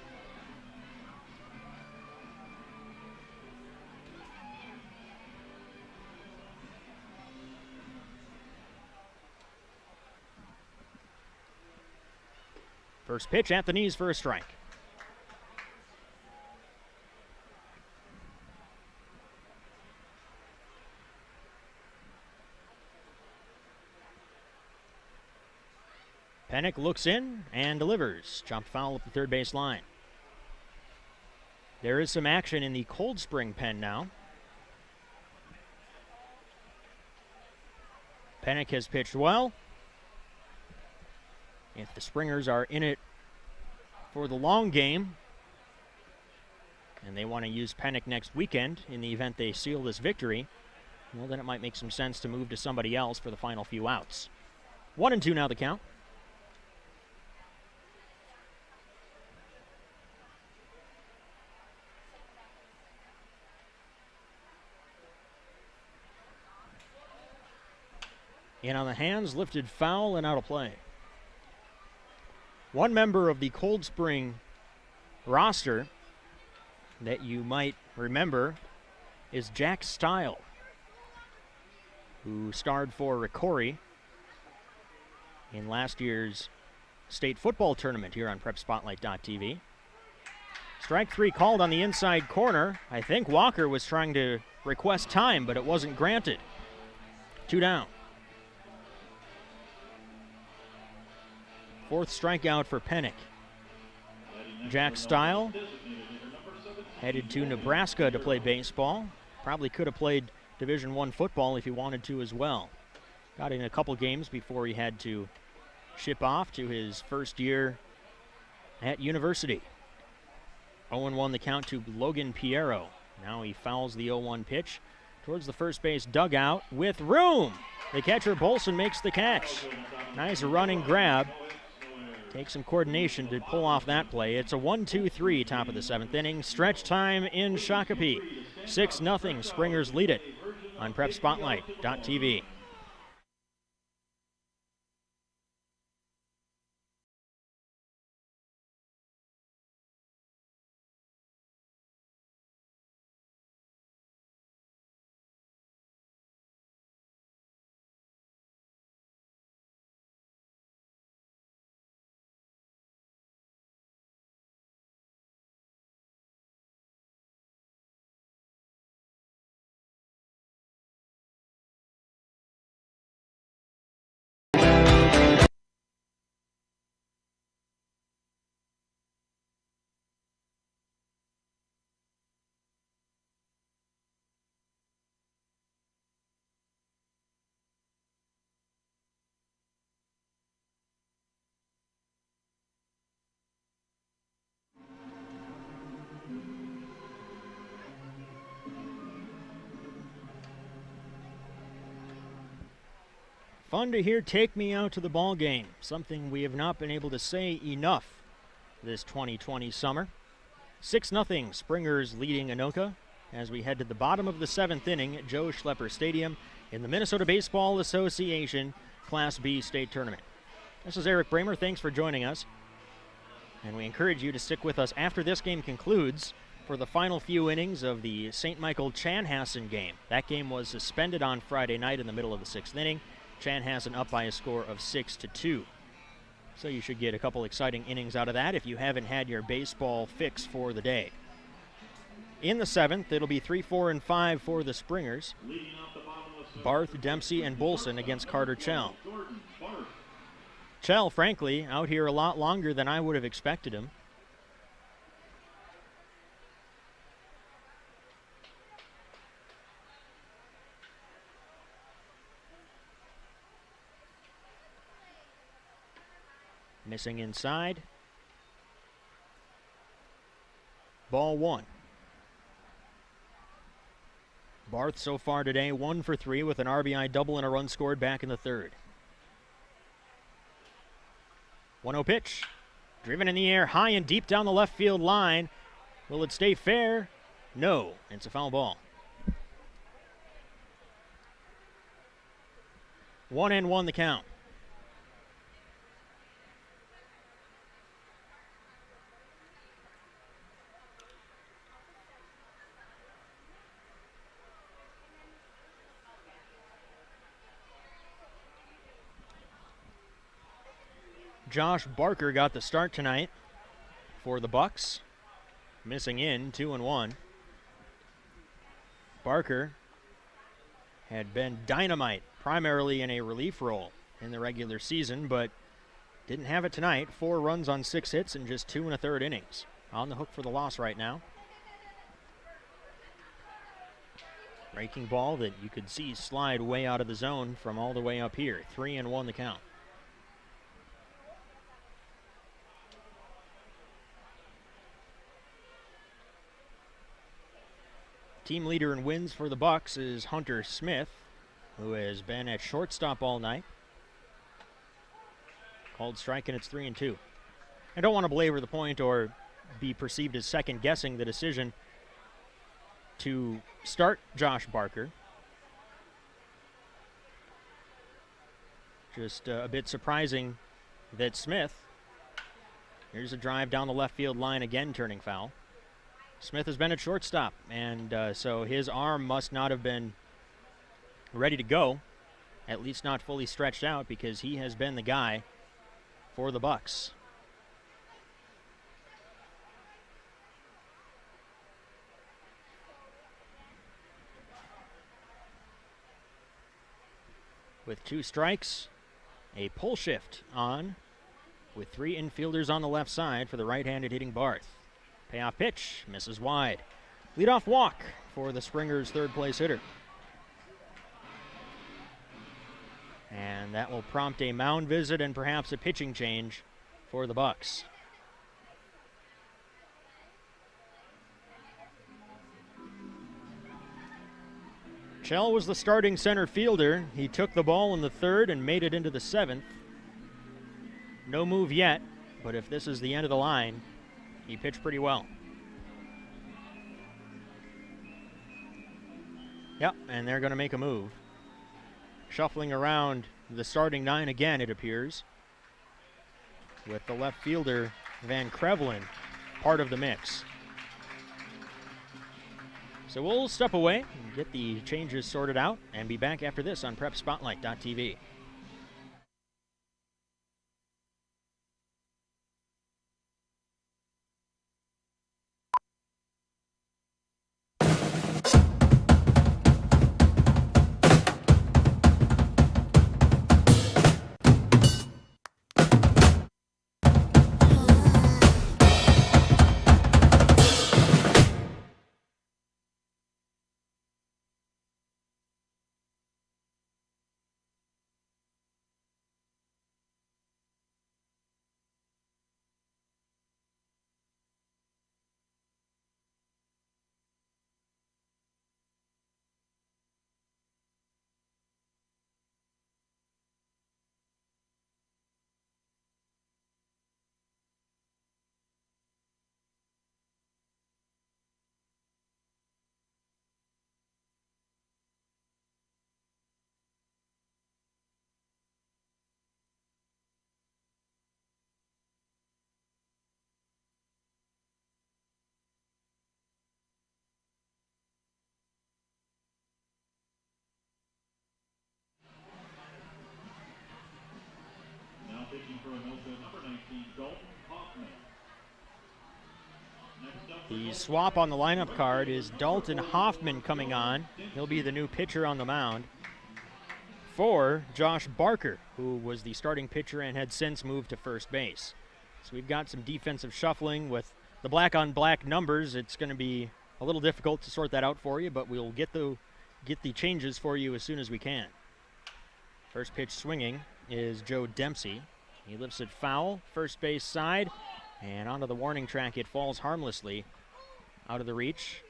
First pitch at the knees for a strike. Pennick looks in and delivers. Chopped foul up the third base line. There is some action in the Cold Spring pen now. Pennick has pitched well. If the Springers are in it for the long game, and they want to use Pennick next weekend in the event they seal this victory, well, then it might make some sense to move to somebody else for the final few outs. 1-2 now the count. In on the hands, lifted foul and out of play. One member of the Cold Spring roster that you might remember is Jack Stile, who starred for Ricori in last year's state football tournament here on PrepSpotlight.tv. Strike 3 called on the inside corner. I think Walker was trying to request time, but it wasn't granted. 2 down. 4th strikeout for Pennick. Jack Stile headed to Nebraska to play baseball. Probably could have played Division I football if he wanted to as well. Got in a couple games before he had to ship off to his first year at university. 0-1 the count to Logan Piero. Now he fouls the 0-1 pitch towards the first base dugout with room. The catcher Bolson makes the catch. Nice running grab. Takes some coordination to pull off that play. It's a 1-2-3 top of the 7th inning. Stretch time in Shakopee. 6-0. Springers lead it. on PrepSpotlight.tv. Fun to hear "Take Me Out to the Ball Game," something we have not been able to say enough this 2020 summer. 6-0 Springers leading Anoka as we head to the bottom of the 7th inning at Joe Schlepper Stadium in the Minnesota Baseball Association Class B State Tournament. This is Eric Bramer. Thanks for joining us. And we encourage you to stick with us after this game concludes for the final few innings of the St. Michael-Chanhassen game. That game was suspended on Friday night in the middle of the 6th inning. Chanhassen up by a score of 6-2. So you should get a couple exciting innings out of that if you haven't had your baseball fix for the day. In the 7th, it'll be 3, 4, and 5 for the Springers. Barth, Dempsey, and Bolson against Carter Chell. Chell, frankly, out here a lot longer than I would have expected him. Missing inside. Ball 1. Barth so far today 1 for 3 with an RBI double and a run scored back in the 3rd. 1-0 pitch. Driven in the air high and deep down the left field line. Will it stay fair? No. It's a foul ball. 1-1 the count. Josh Barker got the start tonight for the Bucs. Missing in, 2-1. Barker had been dynamite, primarily in a relief role in the regular season, but didn't have it tonight. 4 runs on 6 hits in just 2 1/3 innings. On the hook for the loss right now. Breaking ball that you could see slide way out of the zone from all the way up here. 3-1 the count. Team leader in wins for the Bucs is Hunter Smith, who has been at shortstop all night. Called strike, and it's 3-2. I don't want to belabor the point or be perceived as second-guessing the decision to start Josh Barker. Just a bit surprising that Smith, here's a drive down the left field line again, turning foul. Smith has been at shortstop, and so his arm must not have been ready to go, at least not fully stretched out, because he has been the guy for the Bucs. With 2 strikes, a pull shift on with 3 infielders on the left side for the right-handed hitting Barth. Payoff pitch, misses wide. Leadoff walk for the Springers' third-place hitter. And that will prompt a mound visit and perhaps a pitching change for the Bucs. Chell was the starting center fielder. He took the ball in the 3rd and made it into the 7th. No move yet, but if this is the end of the line, he pitched pretty well. Yep, and they're going to make a move. Shuffling around the starting 9 again, it appears, with the left fielder, Van Krevelen, part of the mix. So we'll step away and get the changes sorted out and be back after this on PrepSpotlight.tv. Now pitching for Anoka, number 19, Dalton Hoffman. Next up, The swap on the lineup card is Dalton Hoffman coming on. He'll be the new pitcher on the mound for Josh Barker, who was the starting pitcher and had since moved to first base. So we've got some defensive shuffling with the black-on-black numbers. It's going to be a little difficult to sort that out for you, but we'll get the changes for you as soon as we can. First pitch swinging is Joe Dempsey. He lifts it foul, first base side, and onto the warning track. It falls harmlessly out of the reach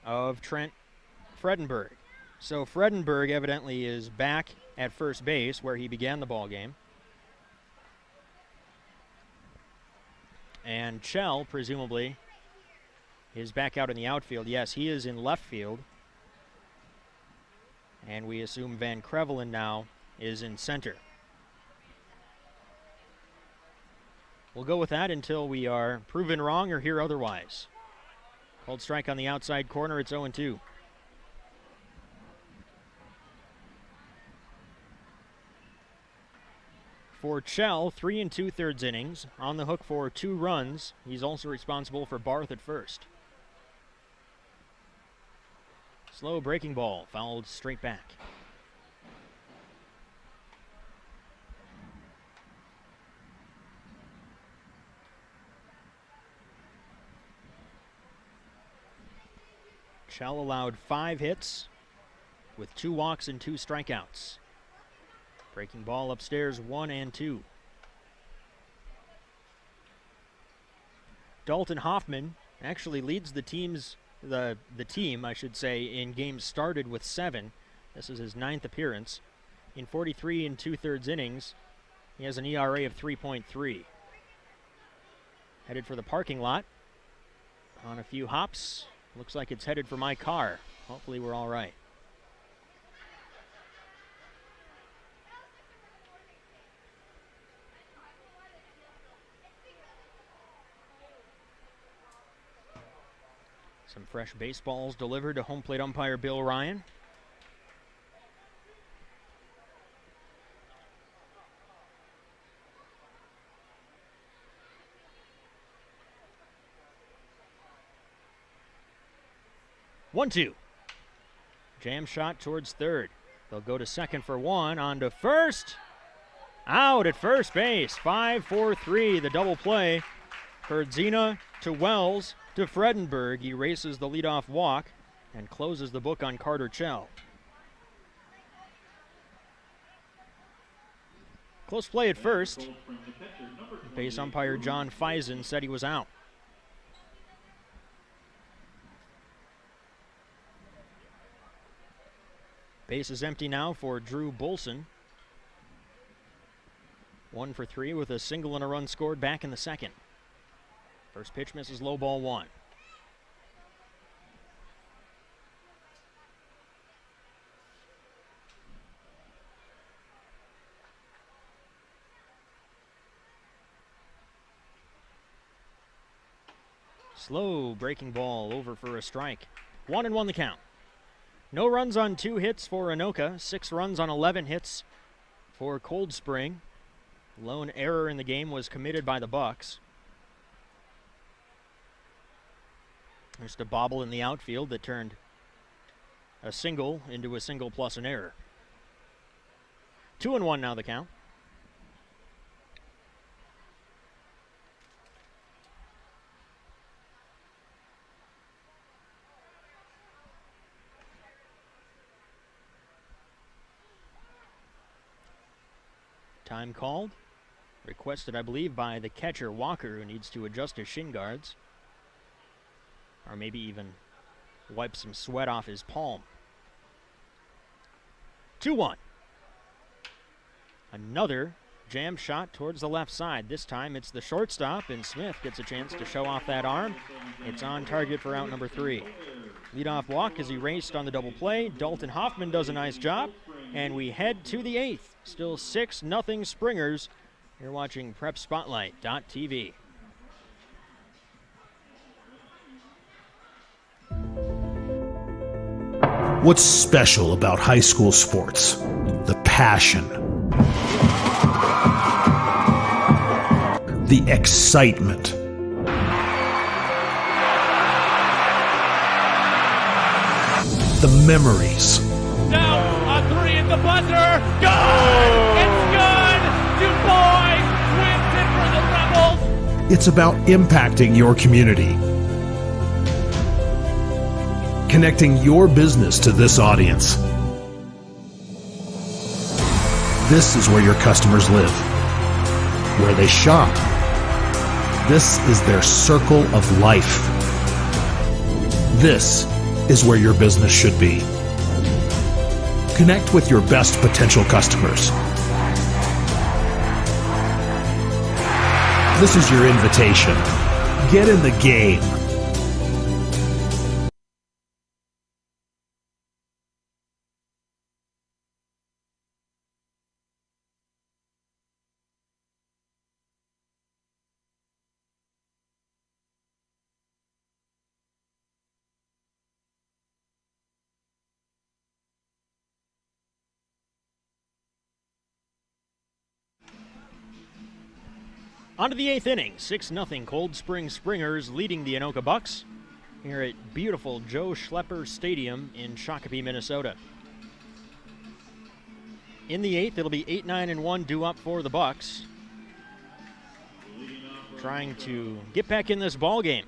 of Trent Fredenberg. So Fredenberg evidently is back at first base where he began the ball game. And Chell, presumably, is back out in the outfield. Yes, he is in left field. And we assume Van Krevelen now is in center. We'll go with that until we are proven wrong or hear otherwise. Called strike on the outside corner. It's 0-2. For Chell, 3 2/3 innings, on the hook for 2 runs. He's also responsible for Barth at first. Slow breaking ball, fouled straight back. Chell allowed 5 hits with 2 walks and 2 strikeouts. Breaking ball upstairs, 1-2. Dalton Hoffman actually leads the team, I should say, in games started with 7. This is his 9th appearance. In 43 2/3 innings, he has an ERA of 3.3. Headed for the parking lot on a few hops. Looks like it's headed for my car. Hopefully we're all right. Some fresh baseballs delivered to home plate umpire Bill Ryan. One, two. Jam shot towards third. They'll go to second for 1. On to first. Out at first base. 5-4-3. The double play. Herdzina to Wells to Fredenberg. He races the leadoff walk and closes the book on Carter Chell. Close play at first. Base umpire John Feisen said he was out. Base is empty now for Drew Bolson. 1 for 3 with a single and a run scored back in the second. First pitch misses, low ball 1. Slow breaking ball over for a strike. 1-1 the count. No runs on 2 hits for Anoka. 6 runs on 11 hits for Cold Spring. Lone error in the game was committed by the Bucs. Just a bobble in the outfield that turned a single into a single plus an error. 2-1 now the count. Time called. Requested, I believe, by the catcher Walker, who needs to adjust his shin guards. Or maybe even wipe some sweat off his palm. 2-1. Another jam shot towards the left side. This time it's the shortstop, and Smith gets a chance to show off that arm. It's on target for out number 3. Leadoff walk is erased on the double play. Dalton Hoffman does a nice job, and we head to the 8th. Still 6-0 Springers. You're watching PrepSpotlight.tv. What's special about high school sports? The passion, the excitement, the memories. Now a 3 at the buzzer. Good! It's good! DuBois wins it for the Rebels. It's about impacting your community, connecting your business to this audience. This is where your customers live, where they shop. This is their circle of life. This is where your business should be. Connect with your best potential customers. This is your invitation. Get in the game. On to the 8th inning. 6-0 Cold Spring Springers leading the Anoka Bucs here at beautiful Joe Schlepper Stadium in Shakopee, Minnesota. In the 8th, it'll be 8-9-1 due up for the Bucs, trying to get back in this ball game.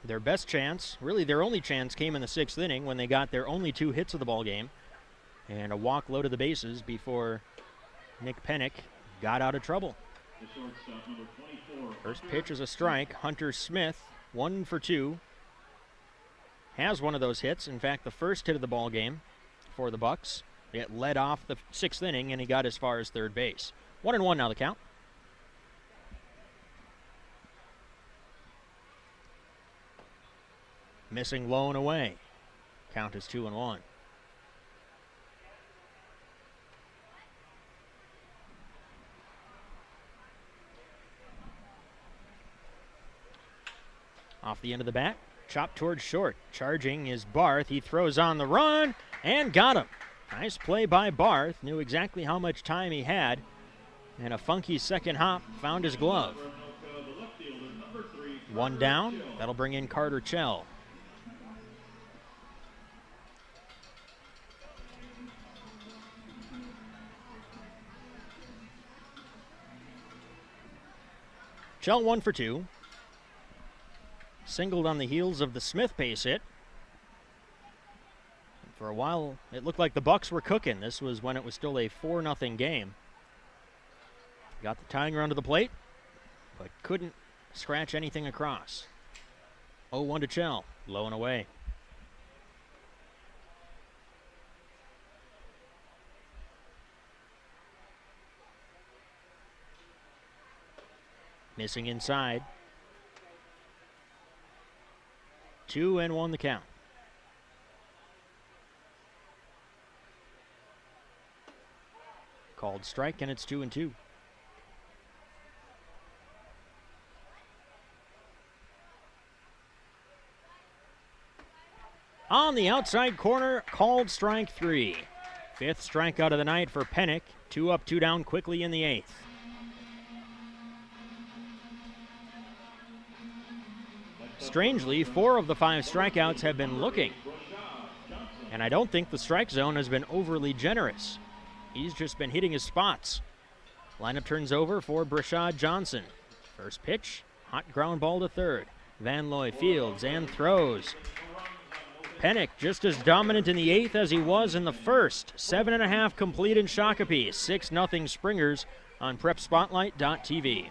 Their best chance, really their only chance, came in the 6th inning when they got their only 2 hits of the ball game and a walk low to the bases before Nick Pennick got out of trouble. First pitch is a strike. Hunter Smith, 1 for 2, has one of those hits. In fact, the first hit of the ball game for the Bucs. It led off the 6th inning, and he got as far as third base. 1-1 now the count. Missing low and away. Count is 2-1. Off the end of the bat, chopped towards short. Charging is Barth. He throws on the run and got him. Nice play by Barth. Knew exactly how much time he had. And a funky second hop found his glove. 1 down. That'll bring in Carter Chell. Chell 1 for 2. Singled on the heels of the Smith base hit. For a while, it looked like the Bucs were cooking. This was when it was still a 4-0 game. Got the tying run to the plate, but couldn't scratch anything across. 0-1 to Chell, low and away. Missing inside. 2-1 the count. Called strike, and it's 2-2. Around the outside corner, called strike 3. 5th strikeout of the night for Pennick. 2 up, 2 down quickly in the 8th. Strangely, 4 of the 5 strikeouts have been looking. And I don't think the strike zone has been overly generous. He's just been hitting his spots. Lineup turns over for Brashad Johnson. First pitch, hot ground ball to third. Van Looy fields and throws. Pennick just as dominant in the 8th as he was in the 1st. 7.5 complete in Shakopee. 6-0 Springers on PrepSpotlight.tv.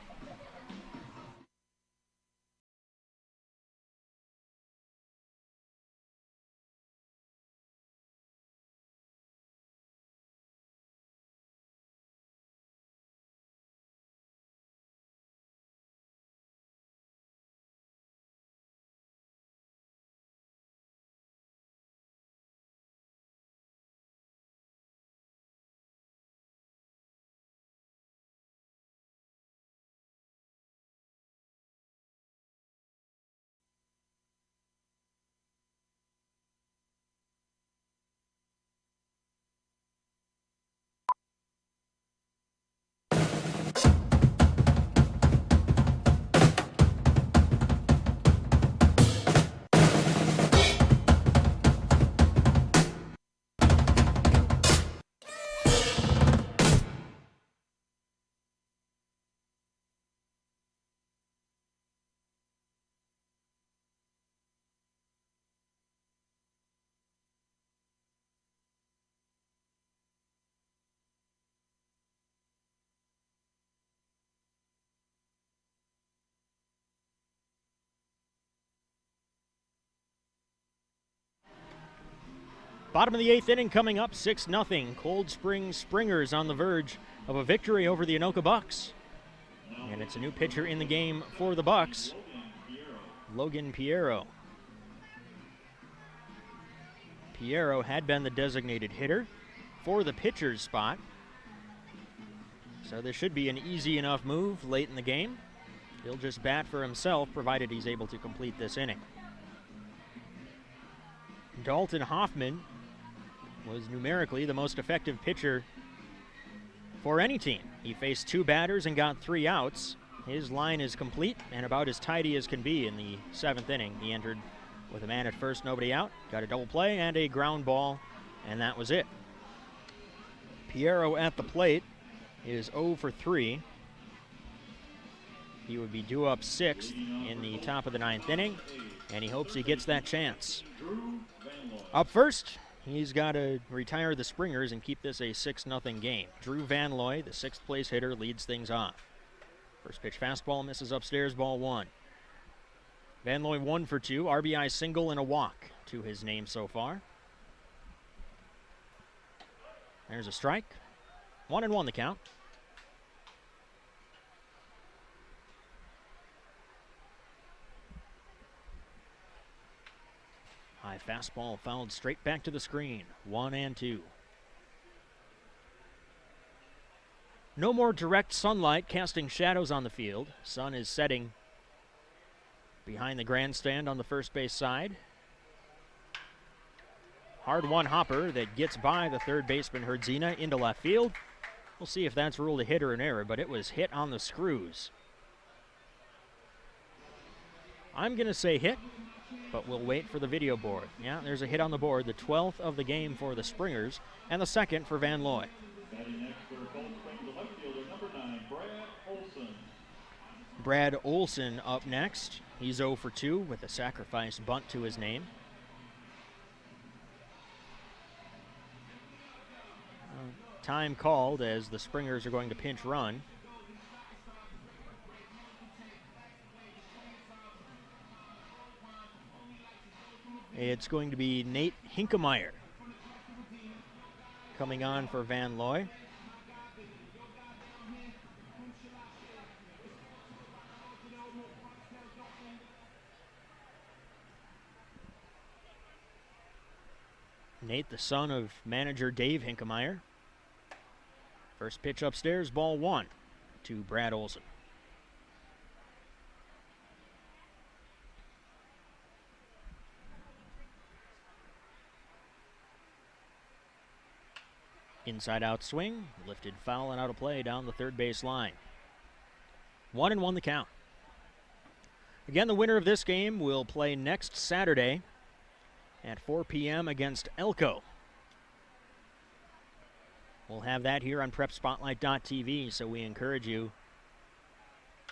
Bottom of the 8th inning coming up, 6-0. Cold Spring Springers on the verge of a victory over the Anoka Bucs. And it's a new pitcher in the game for the Bucs, Logan Piero. Piero had been the designated hitter for the pitcher's spot. So this should be an easy enough move late in the game. He'll just bat for himself, provided he's able to complete this inning. Dalton Hoffman was numerically the most effective pitcher for any team. He faced 2 batters and got 3 outs. His line is complete and about as tidy as can be in the 7th inning. He entered with a man at first, nobody out, got a double play and a ground ball, and that was it. Piero at the plate is 0 for 3. He would be due up 6th in the top of the 9th inning, and he hopes he gets that chance. Up first, he's got to retire the Springers and keep this a 6-0 game. Drew Van Looy, the 6th place hitter, leads things off. First pitch fastball misses upstairs, ball 1. Van Looy 1 for 2, RBI single and a walk to his name so far. There's a strike. 1-1 the count. High fastball fouled straight back to the screen. 1-2. No more direct sunlight casting shadows on the field. Sun is setting behind the grandstand on the first base side. Hard one hopper that gets by the third baseman Herdzina into left field. We'll see if that's ruled a hit or an error, but it was hit on the screws. I'm going to say hit, but we'll wait for the video board. Yeah, there's a hit on the board, the 12th of the game for the Springers, and the 2nd for Van Looy. Brad Olson up next. He's 0 for 2 with a sacrifice bunt to his name. Time called as the Springers are going to pinch run. It's going to be Nate Hinkemeyer coming on for Van Looy. Nate, the son of manager Dave Hinkemeyer. First pitch upstairs, ball 1 to Brad Olson. Inside out swing, lifted foul and out of play down the third base line. 1-1 the count. Again, the winner of this game will play next Saturday at 4 p.m. against Elko. We'll have that here on PrepSpotlight.tv, so we encourage you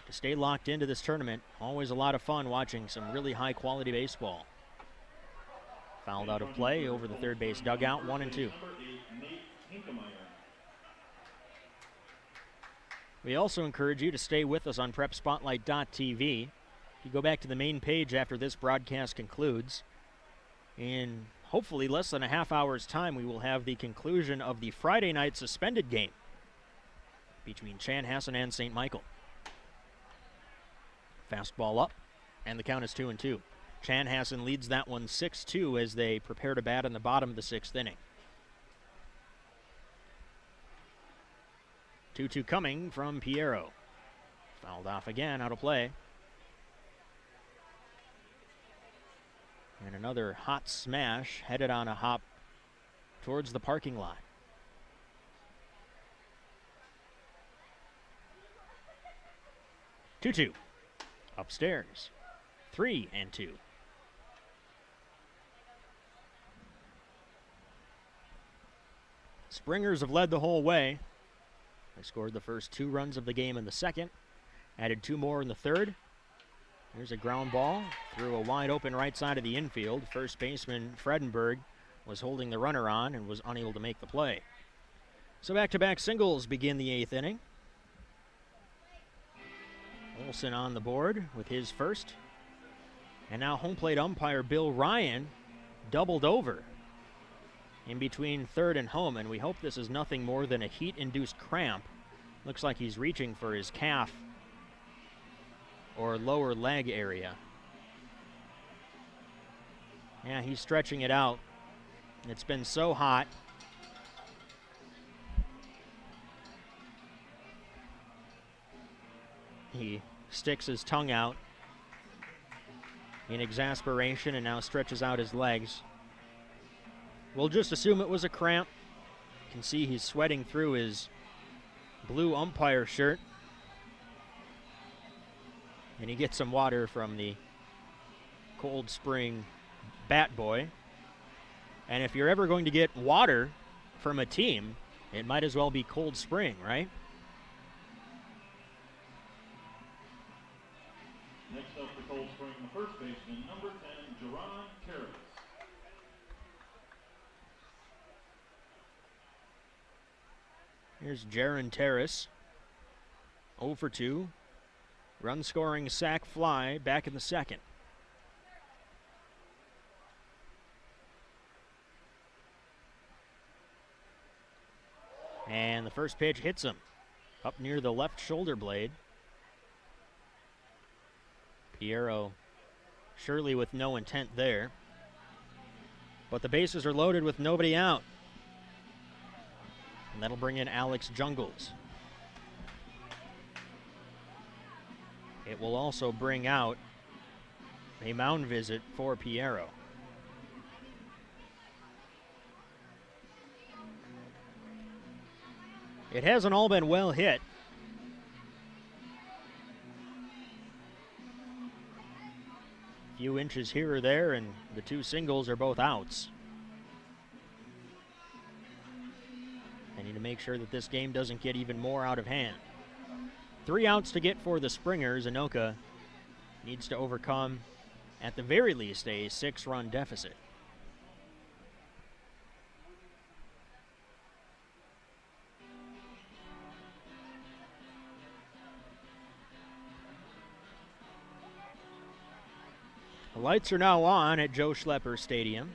to stay locked into this tournament. Always a lot of fun watching some really high-quality baseball. Fouled out of play over the third base dugout, 1-2. We also encourage you to stay with us on PrepSpotlight.tv. If you go back to the main page after this broadcast concludes, in hopefully less than a half hour's time, we will have the conclusion of the Friday night suspended game between Chanhassen and St. Michael. Fastball up, and the count is 2-2. Chanhassen leads that one 6-2 as they prepare to bat in the bottom of the sixth inning. 2-2 coming from Piero. Fouled off again, out of play. And another hot smash headed on a hop towards the parking lot. Two. Upstairs. 3-2. Springers have led the whole way. They scored the first 2 runs of the game in the second, added 2 more in the third. Here's a ground ball through a wide open right side of the infield. First baseman Fredenberg was holding the runner on and was unable to make the play. So back-to-back singles begin the 8th inning. Olson on the board with his first. And now home plate umpire Bill Ryan doubled over in between third and home, and we hope this is nothing more than a heat-induced cramp. Looks like he's reaching for his calf or lower leg area. Yeah, he's stretching it out. It's been so hot. He sticks his tongue out in exasperation and now stretches out his legs. We'll just assume it was a cramp. You can see he's sweating through his blue umpire shirt. And he gets some water from the Cold Spring Bat Boy. And if you're ever going to get water from a team, it might as well be Cold Spring, right? Next up for Cold Spring, the first baseman, number 10, Jerron Terrace. Here's Jaron Terrace, 0 for 2. Run scoring sac fly back in the second. And the first pitch hits him up near the left shoulder blade. Piero surely with no intent there. But the bases are loaded with nobody out. And that'll bring in Alex Jungles. It will also bring out a mound visit for Piero. It hasn't all been well hit. A few inches here or there, and the 2 singles are both outs. They need to make sure that this game doesn't get even more out of hand. 3 outs to get for the Springers. Anoka needs to overcome, at the very least, a 6-run deficit. The lights are now on at Joe Schlepper Stadium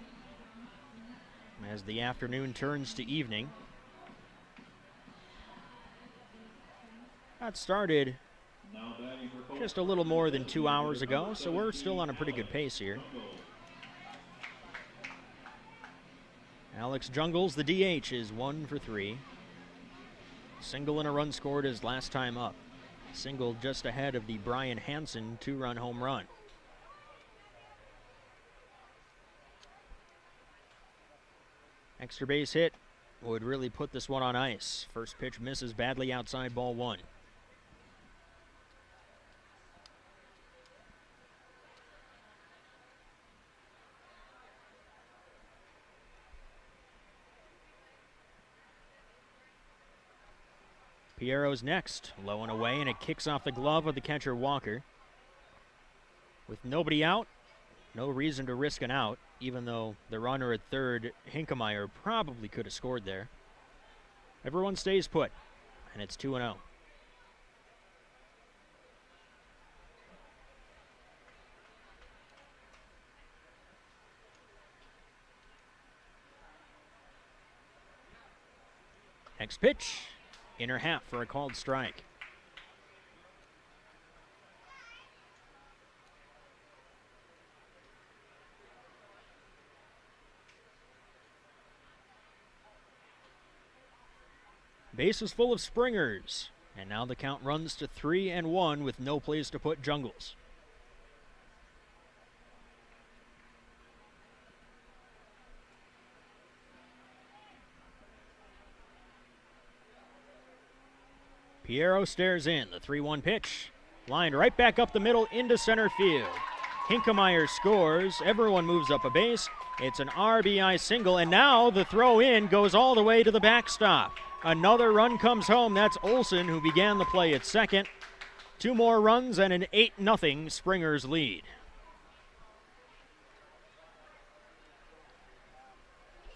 as the afternoon turns to evening. That started just a little more than 2 hours ago, so we're still on a pretty good pace here. Alex Jungles, the DH, is 1 for 3. Single and a run scored his last time up. Single just ahead of the Brian Hansen 2-run home run. Extra base hit would really put this one on ice. First pitch misses badly outside, ball one. Piero's next, low and away, and it kicks off the glove of the catcher Walker. With nobody out, no reason to risk an out, even though the runner at third, Hinkemeyer, probably could have scored there. Everyone stays put, and it's 2-0. Next pitch, inner half for a called strike. Base is full of springers, and now the count runs to 3-1 with no place to put Jungles. Piero stares in, the 3-1 pitch, lined right back up the middle into center field. Hinkemeyer scores, everyone moves up a base, it's an RBI single, and now the throw in goes all the way to the backstop. Another run comes home. That's Olsen, who began the play at second. 2 more runs and an 8-0 Springers lead.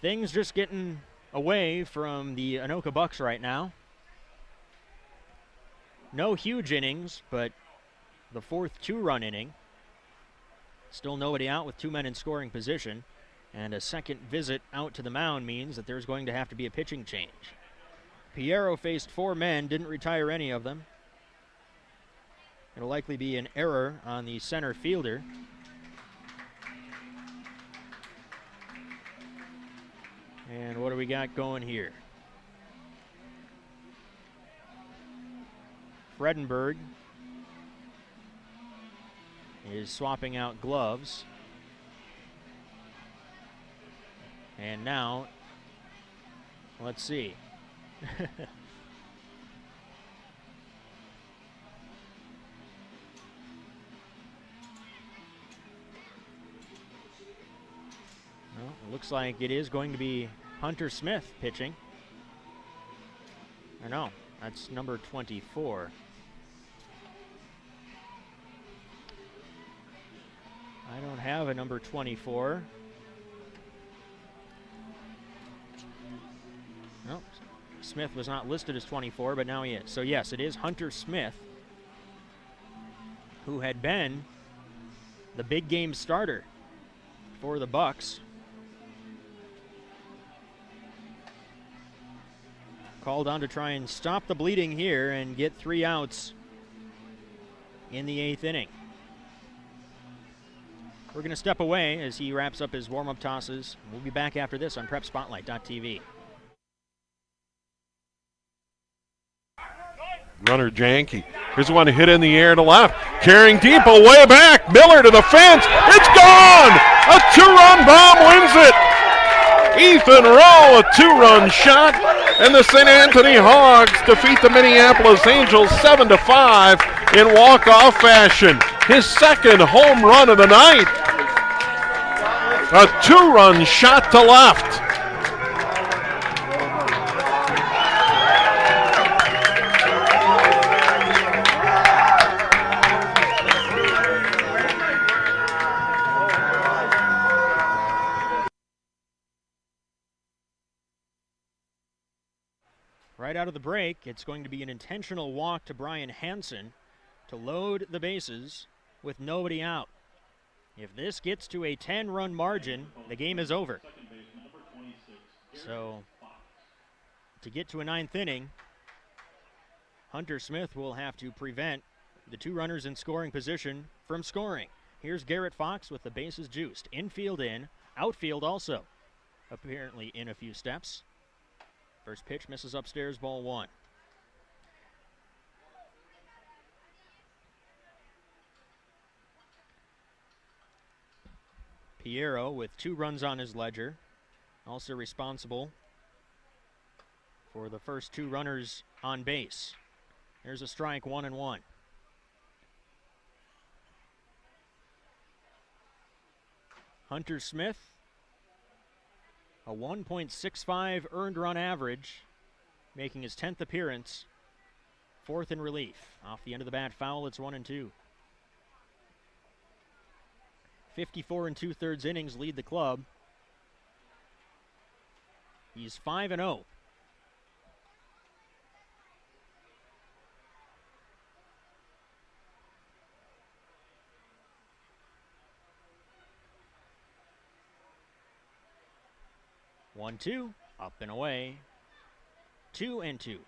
Things just getting away from the Anoka Bucs right now. No huge innings, but the fourth 2-run inning. Still nobody out with 2 men in scoring position. And a second visit out to the mound means that there's going to have to be a pitching change. Piero faced 4 men, didn't retire any of them. It'll likely be an error on the center fielder. And what do we got going here? Fredenberg is swapping out gloves. And now, let's see. Well, it looks like it is going to be Hunter Smith pitching. Or no, that's number 24. I don't have a number 24. No, Smith was not listed as 24, but now he is. So yes, it is Hunter Smith, who had been the big game starter for the Bucs. Called on to try and stop the bleeding here and get 3 outs in the 8th inning. We're going to step away as he wraps up his warm-up tosses. We'll be back after this on PrepSpotlight.tv. Runner Janke. Here's one hit in the air to left. Carrying deep, way back. Miller to the fence. It's gone! A 2-run bomb wins it. Ethan Rowe, a 2-run shot. And the St. Anthony Hogs defeat the Minneapolis Angels 7-5 in walk-off fashion. His second home run of the night. A 2-run shot to left. Right out of the break, it's going to be an intentional walk to Brian Hansen to load the bases with nobody out. If this gets to a 10-run margin, the game is over. So, to get to a 9th inning, Hunter Smith will have to prevent the 2 runners in scoring position from scoring. Here's Garrett Fox with the bases juiced. Infield in, outfield also, apparently in a few steps. First pitch misses upstairs, ball 1. Piero with 2 runs on his ledger, also responsible for the first two runners on base. There's a strike, 1-1. Hunter Smith, a 1.65 earned run average, making his 10th appearance, fourth in relief. Off the end of the bat foul, it's 1-2. 54 2/3 innings lead the club. He's 5-0. One, two, up and away. 2-2.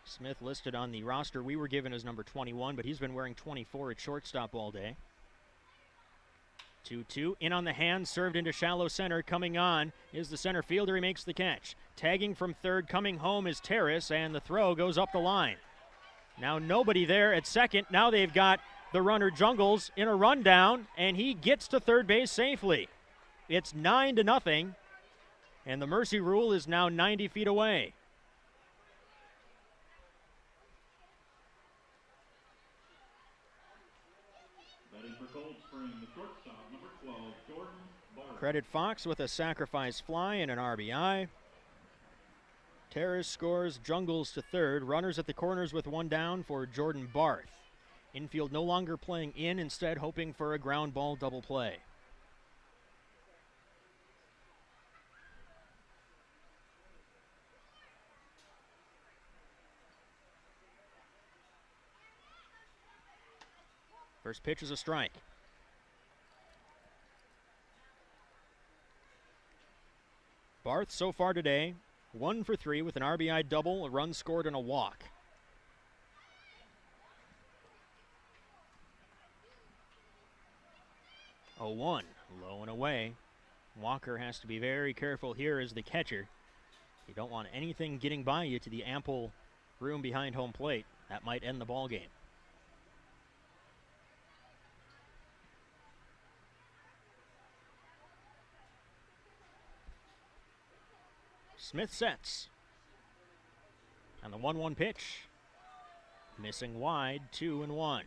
Smith listed on the roster we were given as number 21, but he's been wearing 24 at shortstop all day. 2-2, in on the hand, served into shallow center. Coming on is the center fielder. He makes the catch. Tagging from third, coming home is Terrace, and the throw goes up the line. Now nobody there at second. Now they've got the runner Jungles in a rundown, and he gets to third base safely. It's 9-0, and the mercy rule is now 90 feet away. Credit Fox with a sacrifice fly and an RBI. Terrace scores, Jungles to third. Runners at the corners with one down for Jordan Barth. Infield no longer playing in, instead hoping for a ground ball double play. First pitch is a strike. Barth so far today, 1 for 3 with an RBI double, a run scored, and a walk. Oh, 1, low and away. Walker has to be very careful here as the catcher. You don't want anything getting by you to the ample room behind home plate. That might end the ball game. Smith sets. And the 1-1 pitch. Missing wide, 2-1.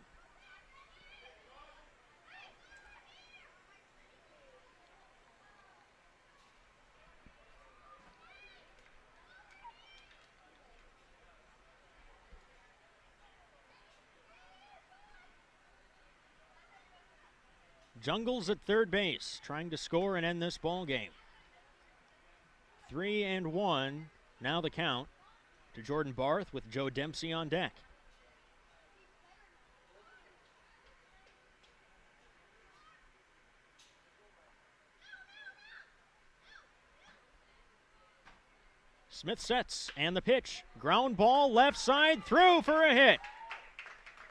Jungles at third base, trying to score and end this ball game. 3-1, now the count to Jordan Barth with Joe Dempsey on deck. Smith sets, and the pitch. Ground ball, left side, through for a hit.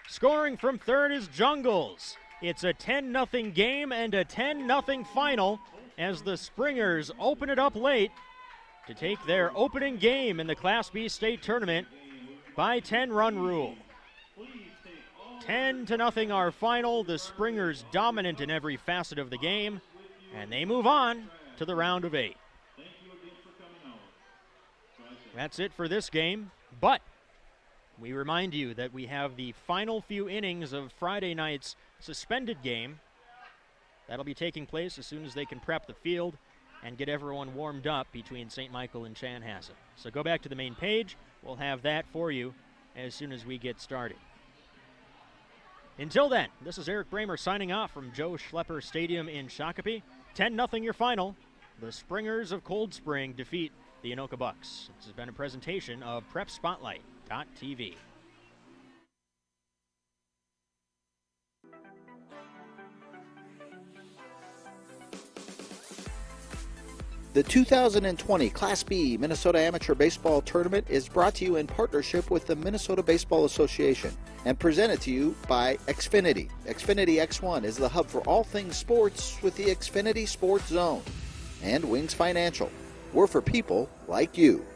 Scoring from third is Jungles. It's a 10-0 game and a 10-0 final as the Springers open it up late to take their opening game in the Class B state tournament by 10-run rule. 10-0 our final. The Springers dominant in every facet of the game, and they move on to the round of 8. That's it for this game, but we remind you that we have the final few innings of Friday night's suspended game. That'll be taking place as soon as they can prep the field and get everyone warmed up between St. Michael and Chanhassen. So go back to the main page. We'll have that for you as soon as we get started. Until then, this is Eric Bramer signing off from Joe Schlepper Stadium in Shakopee. 10-0 your final. The Springers of Cold Spring defeat the Anoka Bucs. This has been a presentation of PrepSpotlight.tv. The 2020 Class B Minnesota Amateur Baseball Tournament is brought to you in partnership with the Minnesota Baseball Association and presented to you by Xfinity. Xfinity X1 is the hub for all things sports with the Xfinity Sports Zone. And Wings Financial. We're for people like you.